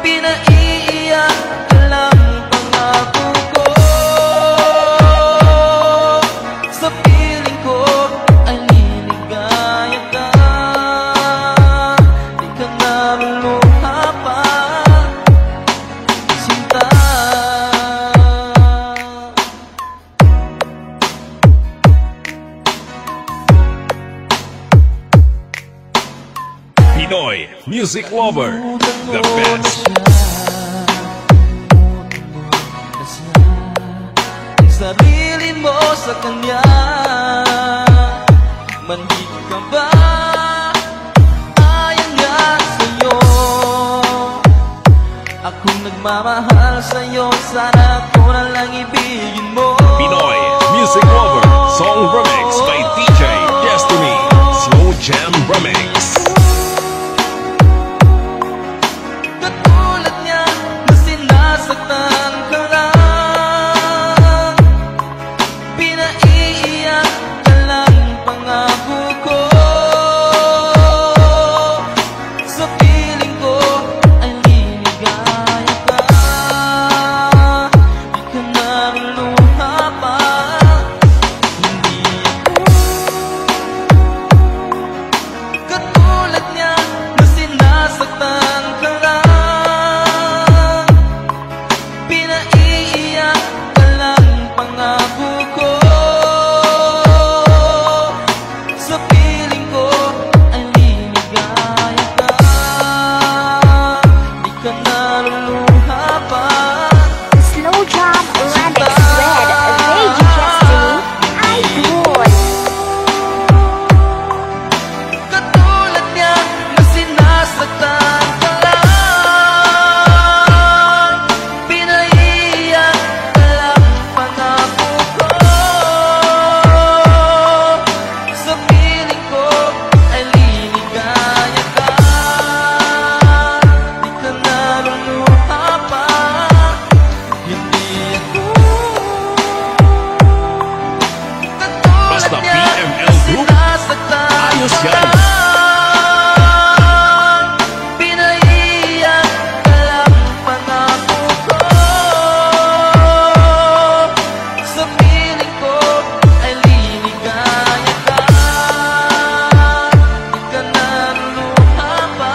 pinaiiyak ka lang pangako ko. Sa piling ko ay liligaya ka, di ka naluluha pa, sinta. Pinoy Music Lover, the best. Sarili mo sa kanya, manhid ka ba? Ayon nga sa'yo, akong nagmamahal sa'yo, sana ko na lang ibigin mo. Pinoy Music Lover, song remix by DJ Destiny, Slow Jam Remix. Katulad niya na sinasaktan ka lang, pinaiiyak ka lang pangako ko. Sa piling ko ay liligaya ka, di ka naluluha pa, hindi ako. Katulad niya na sinasaktan ka lang, pinaiiyak ka lang pangako ko. Sa piling ko ay liligaya ka, di ka naluluha pa. Slow Jam Remix with Lady Destiny, Idol. Katulad niya na sinasaktan ka lang, pinaiiyak ka lang pangako ko. Sa piling ko ay liligaya ka, di ka naluluha pa, hindi ako. Basta Katulad niya PML na Group, sinasaktan ayos ka yan. lang, pinaiiyak ka lang pangako ko. Sa piling ko ay liligaya ka, di ka naluluha pa,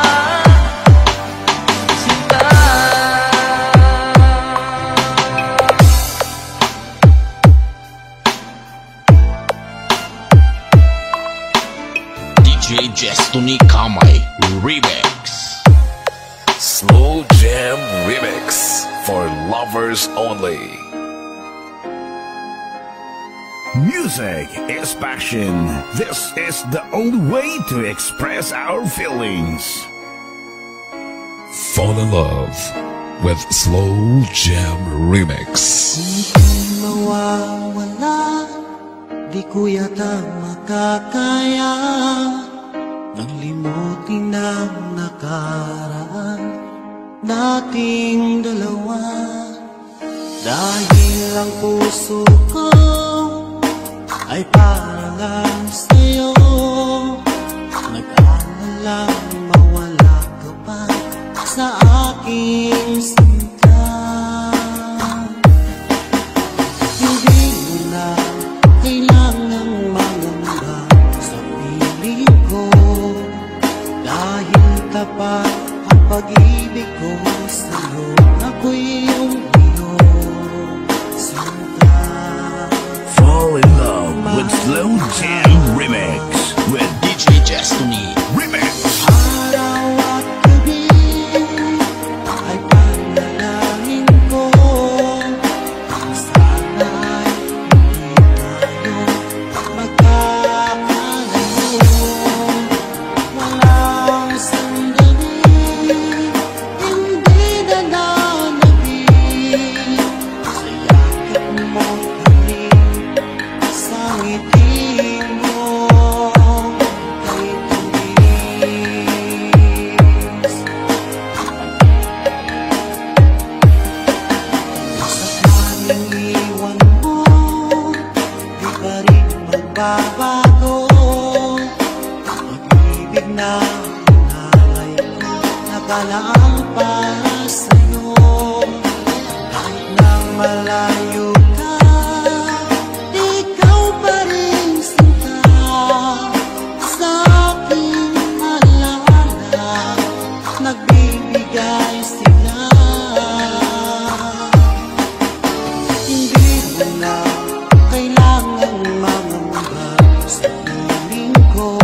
sinta. DJ Destiny Kamay Remix. Slow Jam Remix for lovers only. Music is passion. This is the only way to express our feelings. Fall in love with Slow Jam Remix. Hindi mawawala, di ko yata makakaya nang limutin ang nakaraan nating dalawa. Dahil ang puso ko ay para lang sa'yo, nag-aalalang mawala ka pa sa aking sinta. Hindi mo na kailangang mangamba sa piling ko, dahil tapat ang pag-ibig ko sa'yo. Ako'y iyong sinta. Fall in love with Slow Jam Remix with DJ Destiny Remix. Araw at gabi ay panalangin ko, sana'y hindi tayo magkakalayo. Walang sandali, hindi na nananabik sa yakap mo't galing, sa ngiti mo kay tulis. Sakaling iwan na nanay ko nakalaang para sa'yo. Kahit na malayo ka, ikaw pa rin sinta sa aking alaala. Nagbibigay sila, hindi mo na kailangang mangamba sa piling ko,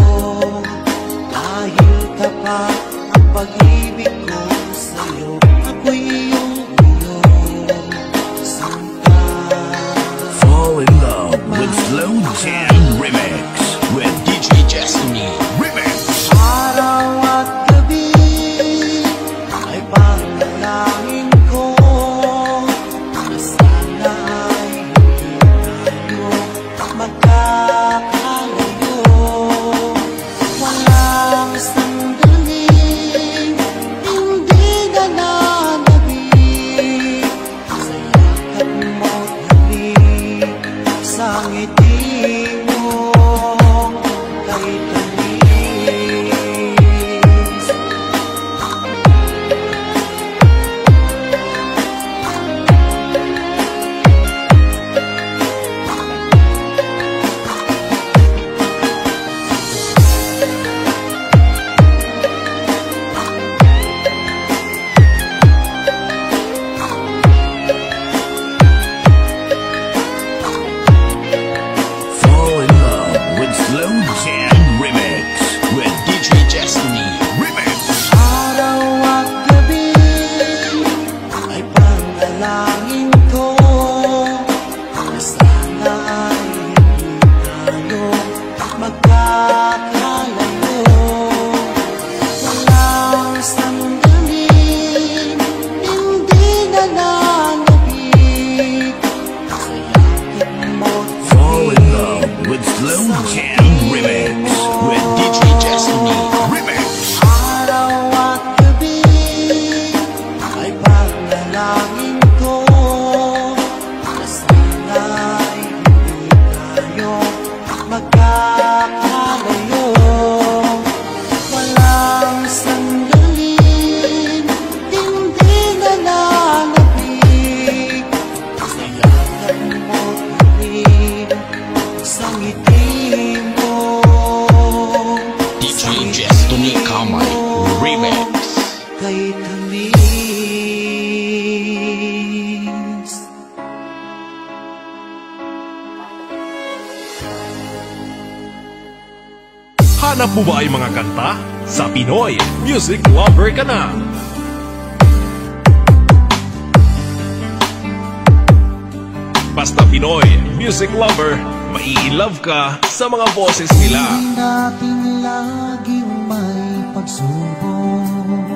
dahil tapat ang pag-ibig ko sa'yo. Ako'y iyong sinta. Fall in love with Slow Jam Remix with DJ Destiny Remix. Araw at gabi ay panalangin ko na sana ay hindi tayo magkakalayo. Walang sandaling hindi na nanabig sa yakap mo't halik, sa ngiti mo kay tamis. Fall in love with Slow Jam Remix with DJ Destiny Remix. Araw at gabi ay panalangin ko na sana ay hindi tayo magkakalayo. Walang sandaling hindi na nanabig sa yakap mo't Fall in love with Slow Jam Remix with DJ Destiny Remix. Araw at gabi ay panalangin ko na sana ay hindi tayo magkakalayo. Walang sandaling hindi na nanabig sa yakap mo't halik, sa ngiti mo DJ Destiny Kamay Remix. kay tamis. Hanap mo ba ay mga kanta? Sa Pinoy Music Lover ka na! Basta Pinoy Music Lover, mai-love ka sa mga boses nila. Hindi natin laging may pagsubok,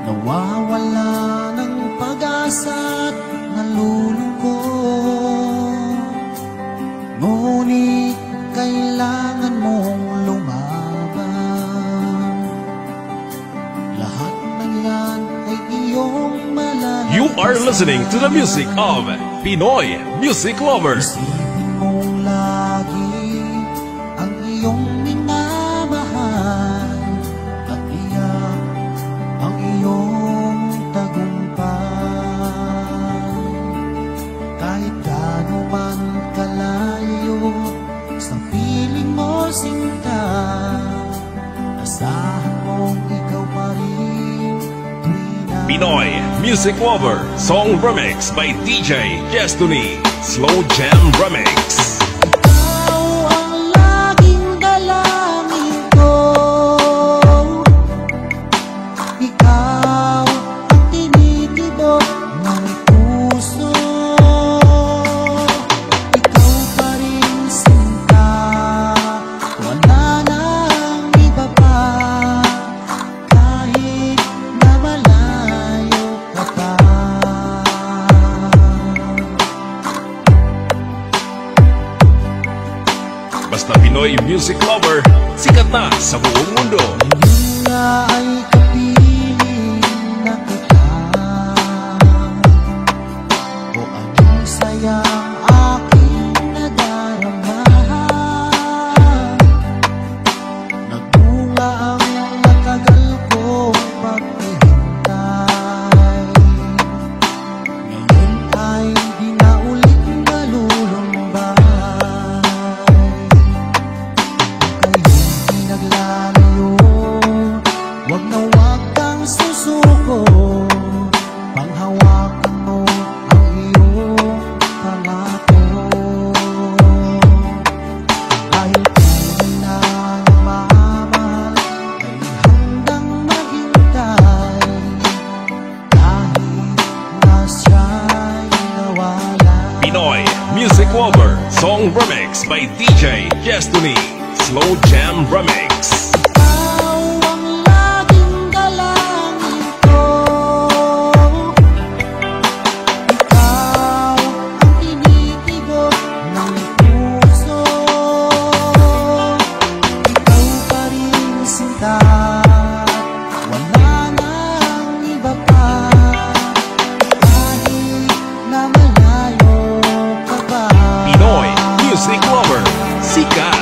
nawawala ng pag-asa at nalulungkot. Ngunit kailangan mong lumaban. Lahat ng yan ay iyong malalaman. You are listening to the music of Pinoy Music Lover. Isipin mong lagi ang iyong minamahal at iyak ang iyong tagumpay. Kahit gaano man kalayo sa piling mo sinta, asahan mong ikaw pa rin tuwing na Pinoy Music Lover Song Remix by DJ Destiny Slow Jam Remix. ikaw ang laging dalangin ko. Ikaw ang tinitibok ng puso. Ikaw pa rin sinta, wala nang iba pa. Kahit na malayo ka pa. Basta Pinoy Music Lover, sikat na sa buong mundo. Ngayon nga ay kapiling na kita, o anong sayang aking nadarama. by DJ Destiny. Slow Jam Remix. Music lover, sikat.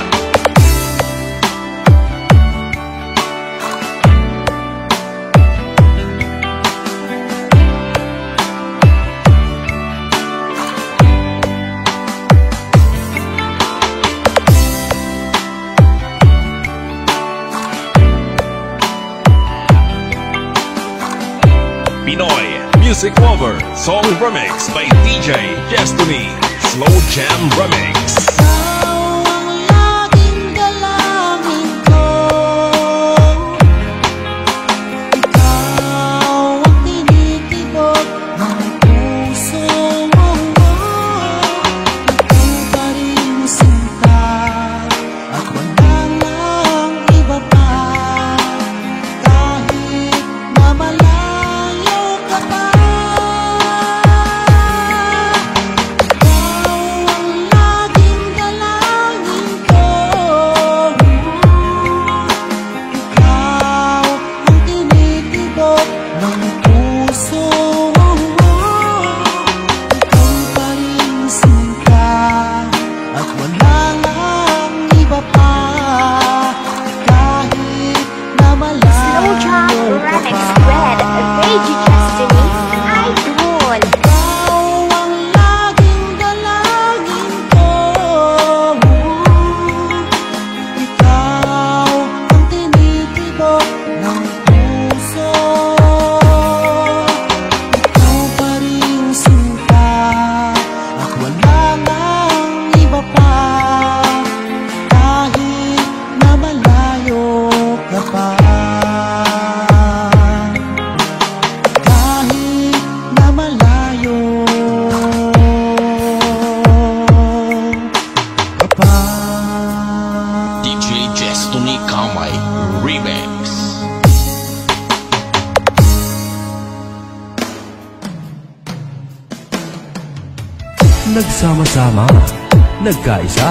Pinoy Music Lover Song Remix by DJ Destiny. Slow Jam Remix. Nagsama-sama, nagkaisa,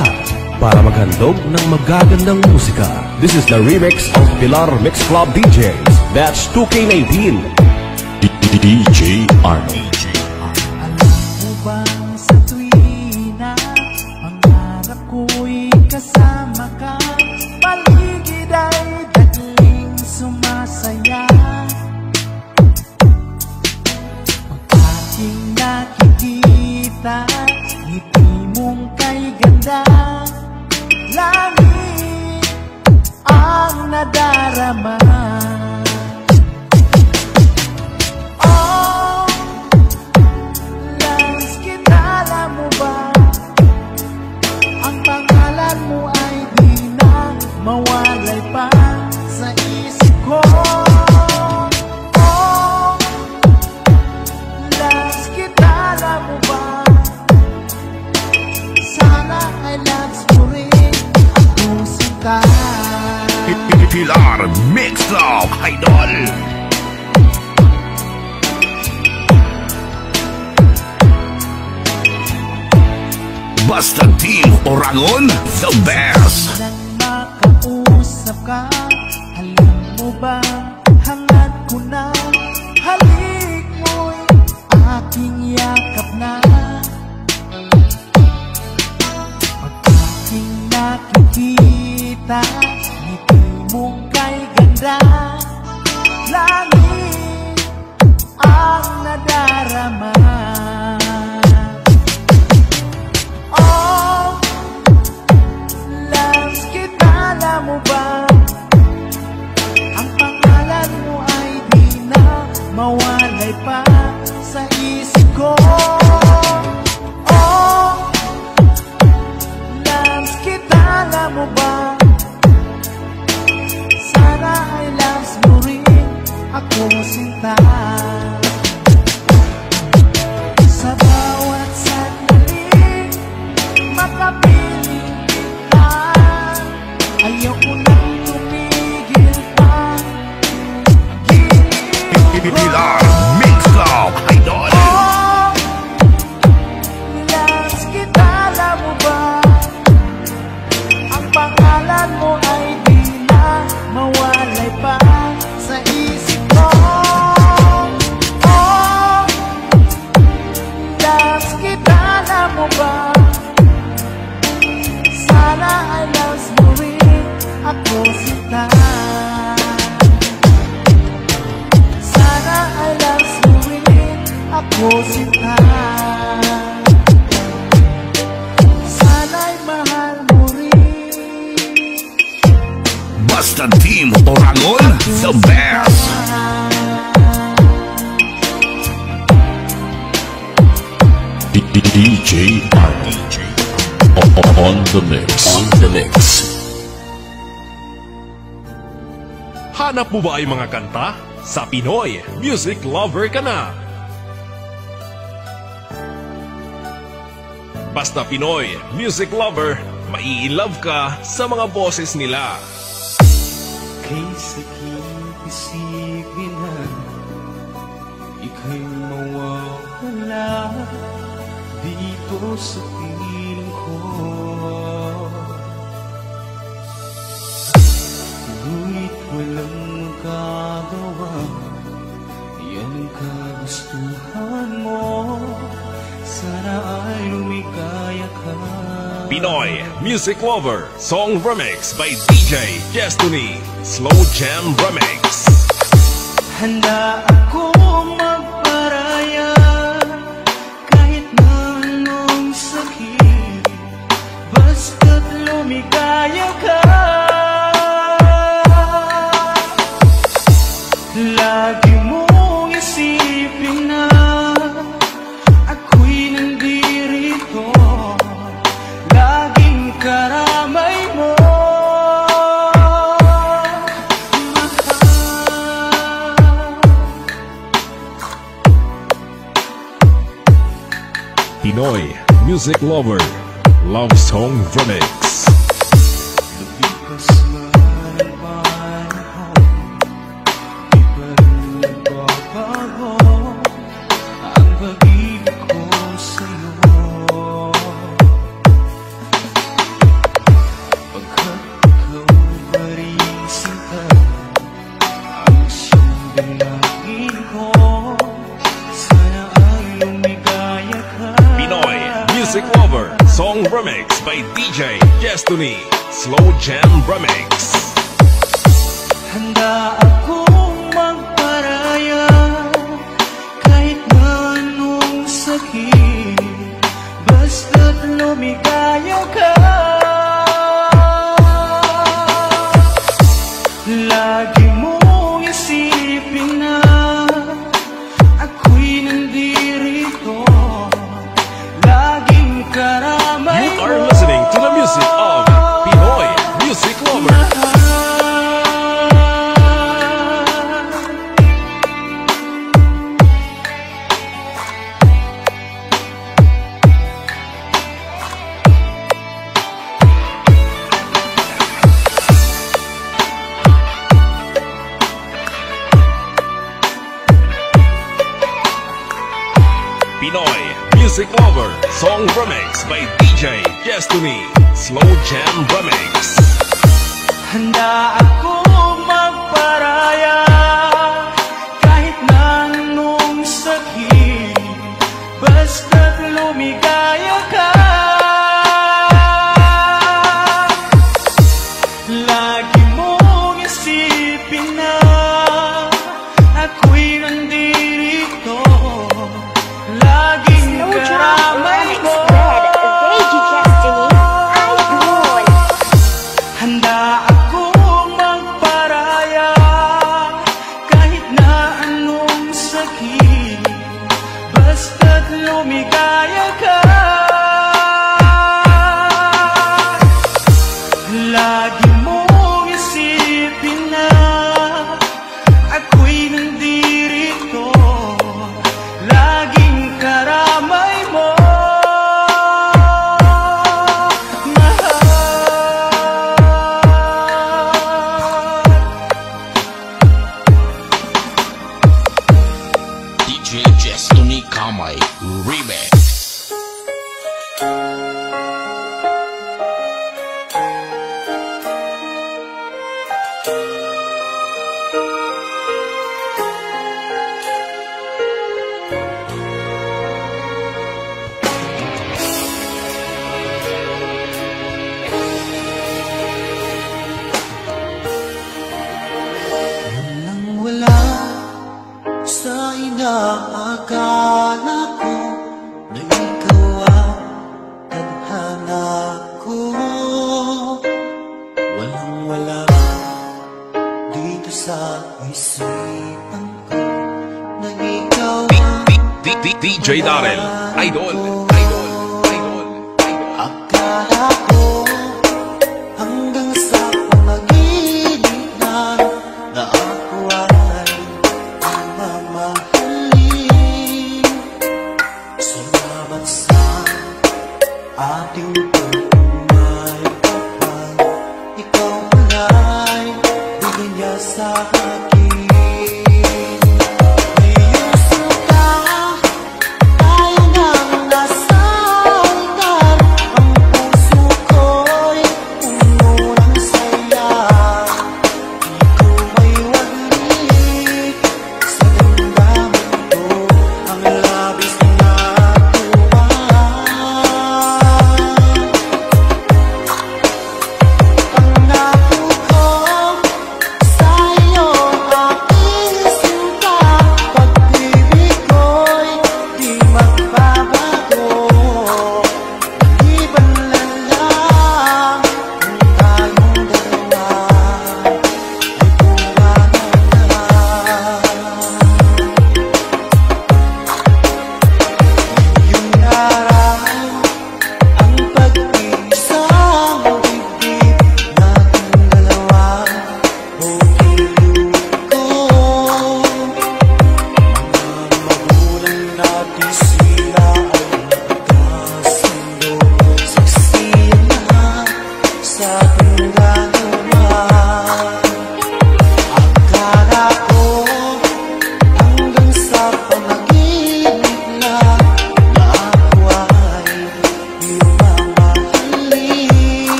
para maghandog ng magagandang musika. This is the remix of Pilar Mix Club DJs. That's 2K19. DJ Arnold. Alam mo bang sa tuwina, pangarap ko'y kasama ka, paligid ay dating sumasaya. Ang aking nakikita, ngiti mong kay ganda, langit ang nadarama. Oh, Lance, kilala mo ba? Ang pangalan mo ay di na mawalay pa sa isip ko. Oh, Lance, kilala mo ba? Sana ay loves mo rin ang puso ka. Pilar Mix Club Idol. Basta Team Oragon, the best. Nang makausap ka, alam mo ba, hangad ko na, halik mo'y aking yakap na. Pag aking nakikita, ngiti mong kay ganda, langit ang nadarama. Oh, Lance, kilala mo ba? Ang pangalan mo ay di na mawalay pa sa isip ko. Oh, Lance, kilala mo ba? Sana ay loves mo rin ako, sinta. Sa bawat sandali, makapiling ko sinta. Sana'y mahal mo rin. Basta Team Torangon, the best. DJ on the mix. Hanap mo ba ay mga kanta? Sa Pinoy Music Lover ka na. Basta Pinoy Music Lover, mai-love ka sa mga boses nila. Kay sakit isipin na ika'y mawawala dito sa piling ko. Ngunit walang magagawa, yan ang kagustuhan mo. Sana ay lumigaya ka. Pinoy Music Lover Song Remix by DJ Destiny Slow Jam Remix. Handa akong magparaya kahit na anong sakit, basta't lumigaya ka. Lagi mong isipin na ako'y nandirito, laging karamay mo. Pinoy Music Lover Love Song Remix. Lumipas man ang panahon, di pa rin nagbabago ang pag-ibig ko sa'yo. Pagkat ikaw pa rin sinta ang siyang dalangin ko, sana ay lumigaya ka. Pinoy Music Lover Song Remix by DJ Destiny Slow Jam Remix. Handa akong magparaya kahit na anong sakit, basta't lumigaya ka. Lagi mong isipin na ako'y nandirito, laging karamay You are listening to the music of Pinoy Music Lover. Pinoy Music Lover Song Remix by DJ Destiny Slow Jam Remix. Handa akong magparaya kahit na anong sakit, basta't lumigaya ka. Lagi mong isipin na ako'y nandirito, laging karamay mo. Handa akong magparaya sa isipan ko na ikaw DJ Darrell, Idol. akala ko hanggang sa panaginip na ako ay mamahalin. Salamat sa ating pagmamahal kapag ikaw ay bigyan niya sa akin.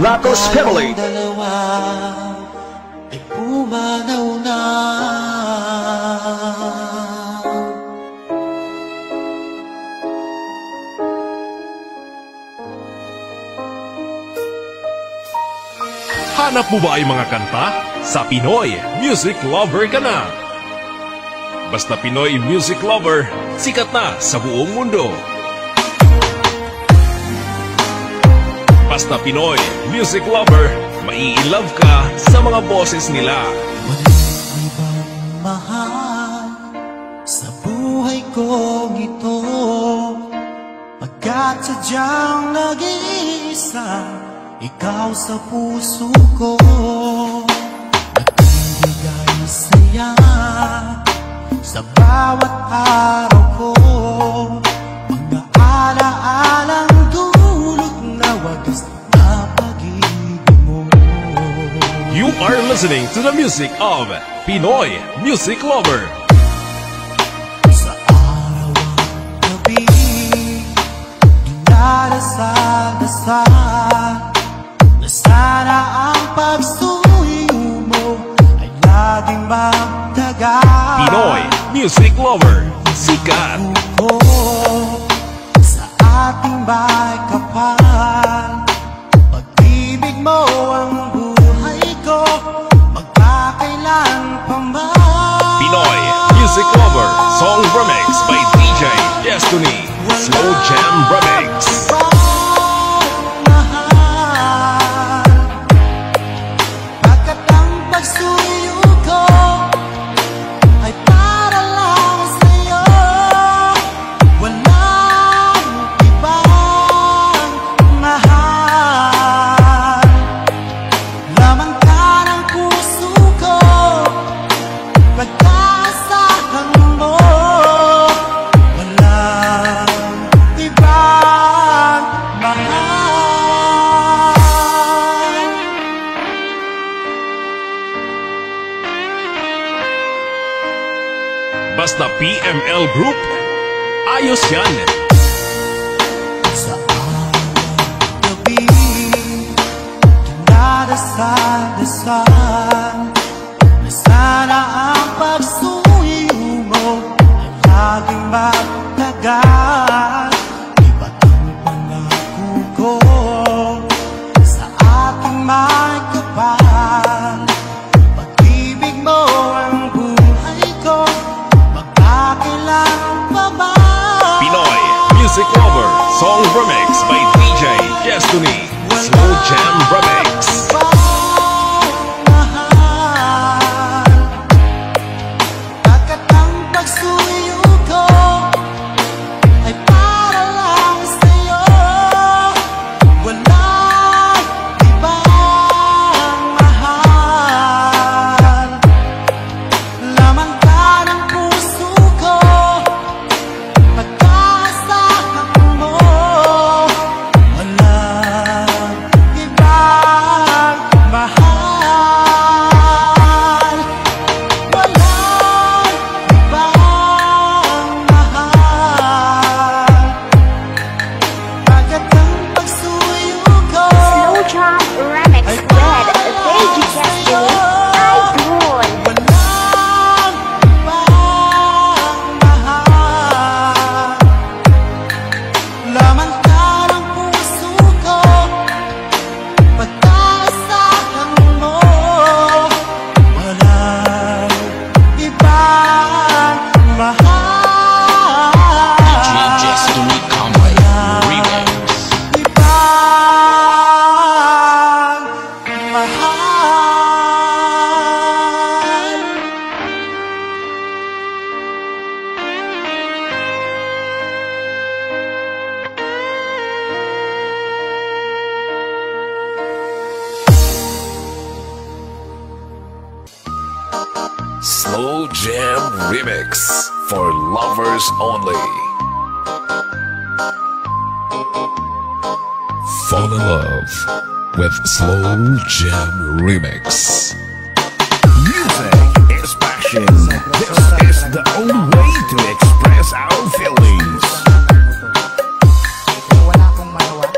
Lacos Family. Dalawa ay pumanaw na. Hanap mo ba ay mga kanta? Sa Pinoy Music Lover ka na. Basta Pinoy Music Lover, sikat na sa buong mundo. Basta Pinoy Music Lover, mai-love ka sa mga boses nila. Walang ibang mahal sa buhay kong ito, pagkat sadyang nag-iisa ikaw sa puso ko. Nagbibigay saya sa bawat araw ko, listening to the music of Pinoy Music Lover. Sa araw at gabi, dinadasal-dasal na sana ang pagsuyo mo ay laging magtagal. Pinoy Music Lover, sikat. Sa ating bahay kapal, pag-ibig mo ang buhay ko, magkakailan pa man. Pinoy Music Lover, song remix by DJ Destiny, Slow Jam Remix. Pagkat ang pagsuyo ko ay para lang sa'yo, walang ibang mahal. Lamang ka ng puso ko, pagkasahan mo, walang ibang mahal. Basta PML Group, ayos yan. Sa araw at gabi, dinadasal-dasal na sana ang pagsuyo mo ay laging magtagal. Iba't ang pangako ko sa ating may kapal, pag-ibig mo ang buhay ko, magkakailan pa ba? Pinoy Music Lover, song remix by DJ Destiny, Slow Jam Remix. Pagkat ang pagsuyo ko ay para lang sa'yo, walang ibang mahal. Lamang ka ng puso ko, pagkasahan mo, walang ibang mahal. Walang ibang mahal. Pagkat ang pagsuyo ko Slow Jam Remix with DJ Destiny, Idol. walang ibang mahal. Laman ka ng puso ko, pagkasahan mo, walang ibang mahal. Destiny Combine Remix. Ibang mahal. Slow Jam Remix for lovers only. Fall in love with Slow Jam Remix. Music is passion. This is the only way to express our feelings. Wala akong magawa.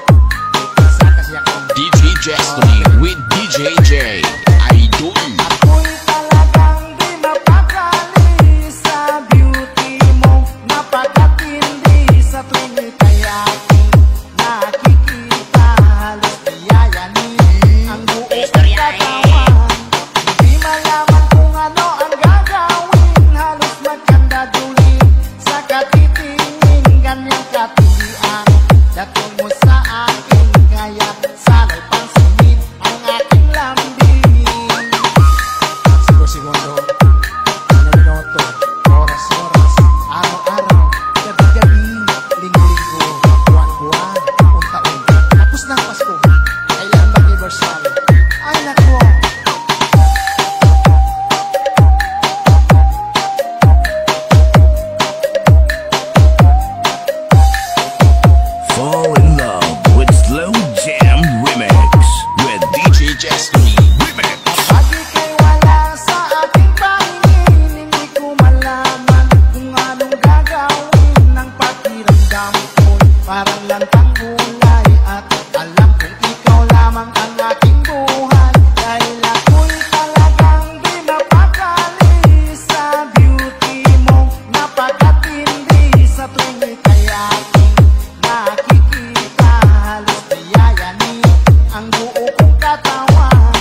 DJ Destiny with DJ J. Idol. Ako'y talagang di mapakali sa beauty mo, napakatindi sa tuwing ika'y aking nakikita. Halos iyayanin ang buong katawan. parang lantang kulay. At alam kong ikaw lamang ang aking buhay, dahil ako'y talagang di mapakali sa beauty mo, napakatindi sa tuwing ika'y aking nakikita. Halos niyayani ang buo kong katawan,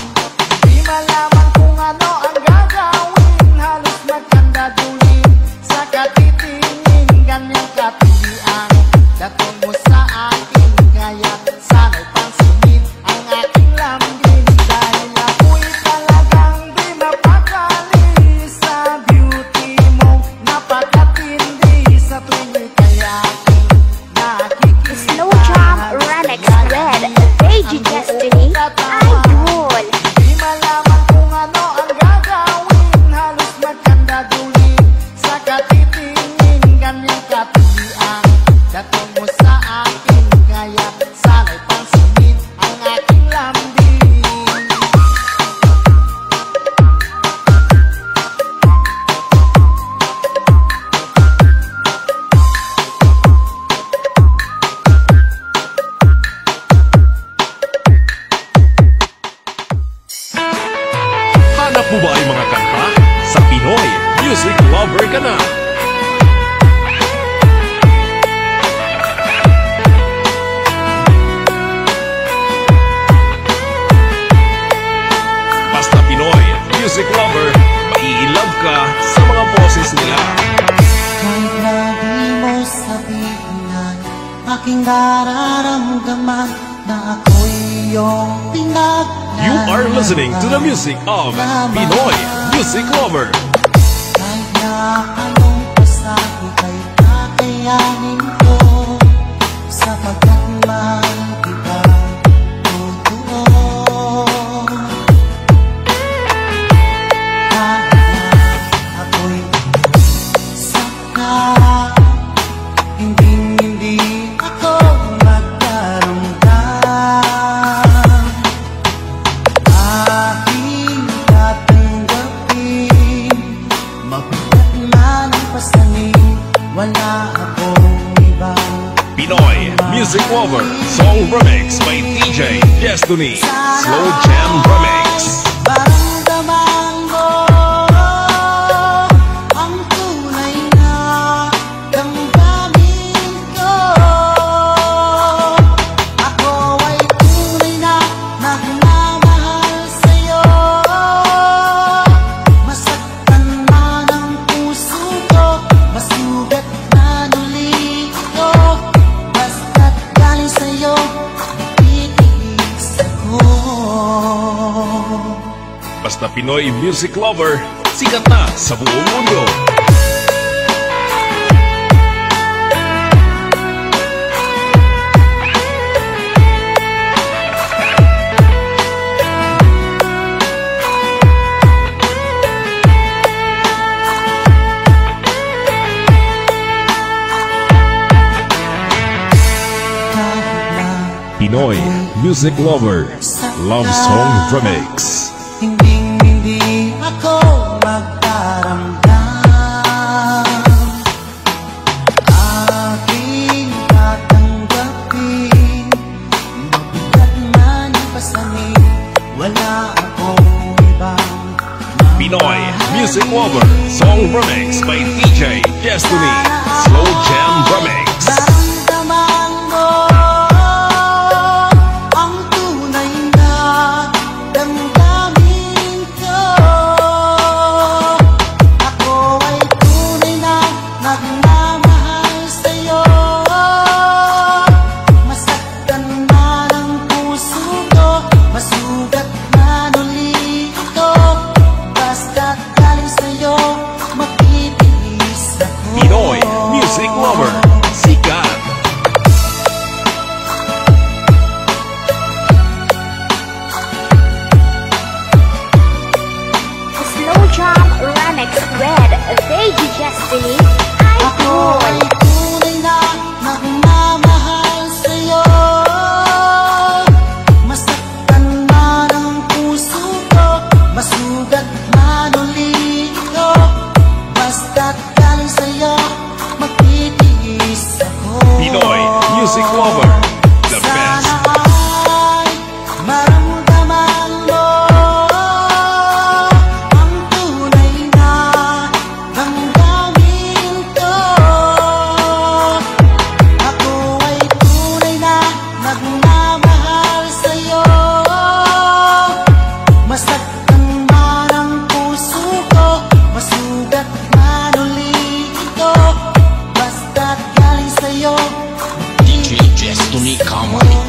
di malaman kung ano ang gagawin. Halos magkandadulin sa katitingin, ganyang kapilian dating mo sa akin, kaya sana'y pansinin ang aking lambing. Dahil ako'y talagang di mapakali sa beauty mo, napakatindi sa tuwing ika'y aking nakikita. Slow Jam Remix with DJ Destiny Idol. Di malaman kung ano ang gagawin, halos magkandadulin sa katitingin, ganyang kapilian dating mo sa akin, kaya sana'y pansinin ang aking lambing. Hanap mo ba ay mga kanta? Sa Pinoy Music Lover ka na. Basta Pinoy Music Lover, mai-love ka sa mga boses nila. Kahit na di mo sabihin, aking nararamdaman na ako'y iyong pinaglalaan. You are listening to the music of Pinoy Music Lover. Kahit na anong pasabi ay kakayanin ko, sapagkat mahal kita totoo. Kahit na ako'y sakit, hindi ako magkaramdam. Aking tatanggapin, mabigat man ang pasanin, wala akong ibang Pinoy Music Lover Song Remix by DJ Destiny Slow Jam Remix. maramdaman mo ang tunay na damdamin ko. Ako ay tunay na nagmamahal sa'yo. Masaktan man ang puso ko, masugat man ulit ito, basta't galing sa'yo, titiis ako. Basta Pinoy Music Lover, sikat na sa buong mundo. Pinoy Music Lover Love Song Remix. Hindi ako magparamdam. Aking tatanggapin, mabigat man ang pasanin, wala akong ibang Pinoy Music Lover Song Remix by DJ Destiny Slow Jam Remix. Naramdaman mo ang tunay na damdamin ko. Ako ay tunay na nagmamahal sa'yo. Masaktan man ang puso ko, masugat man ulit ito, basta't galing sa'yo, makitiis ako. Pinoy Music Lover DJ Destiny Kamay.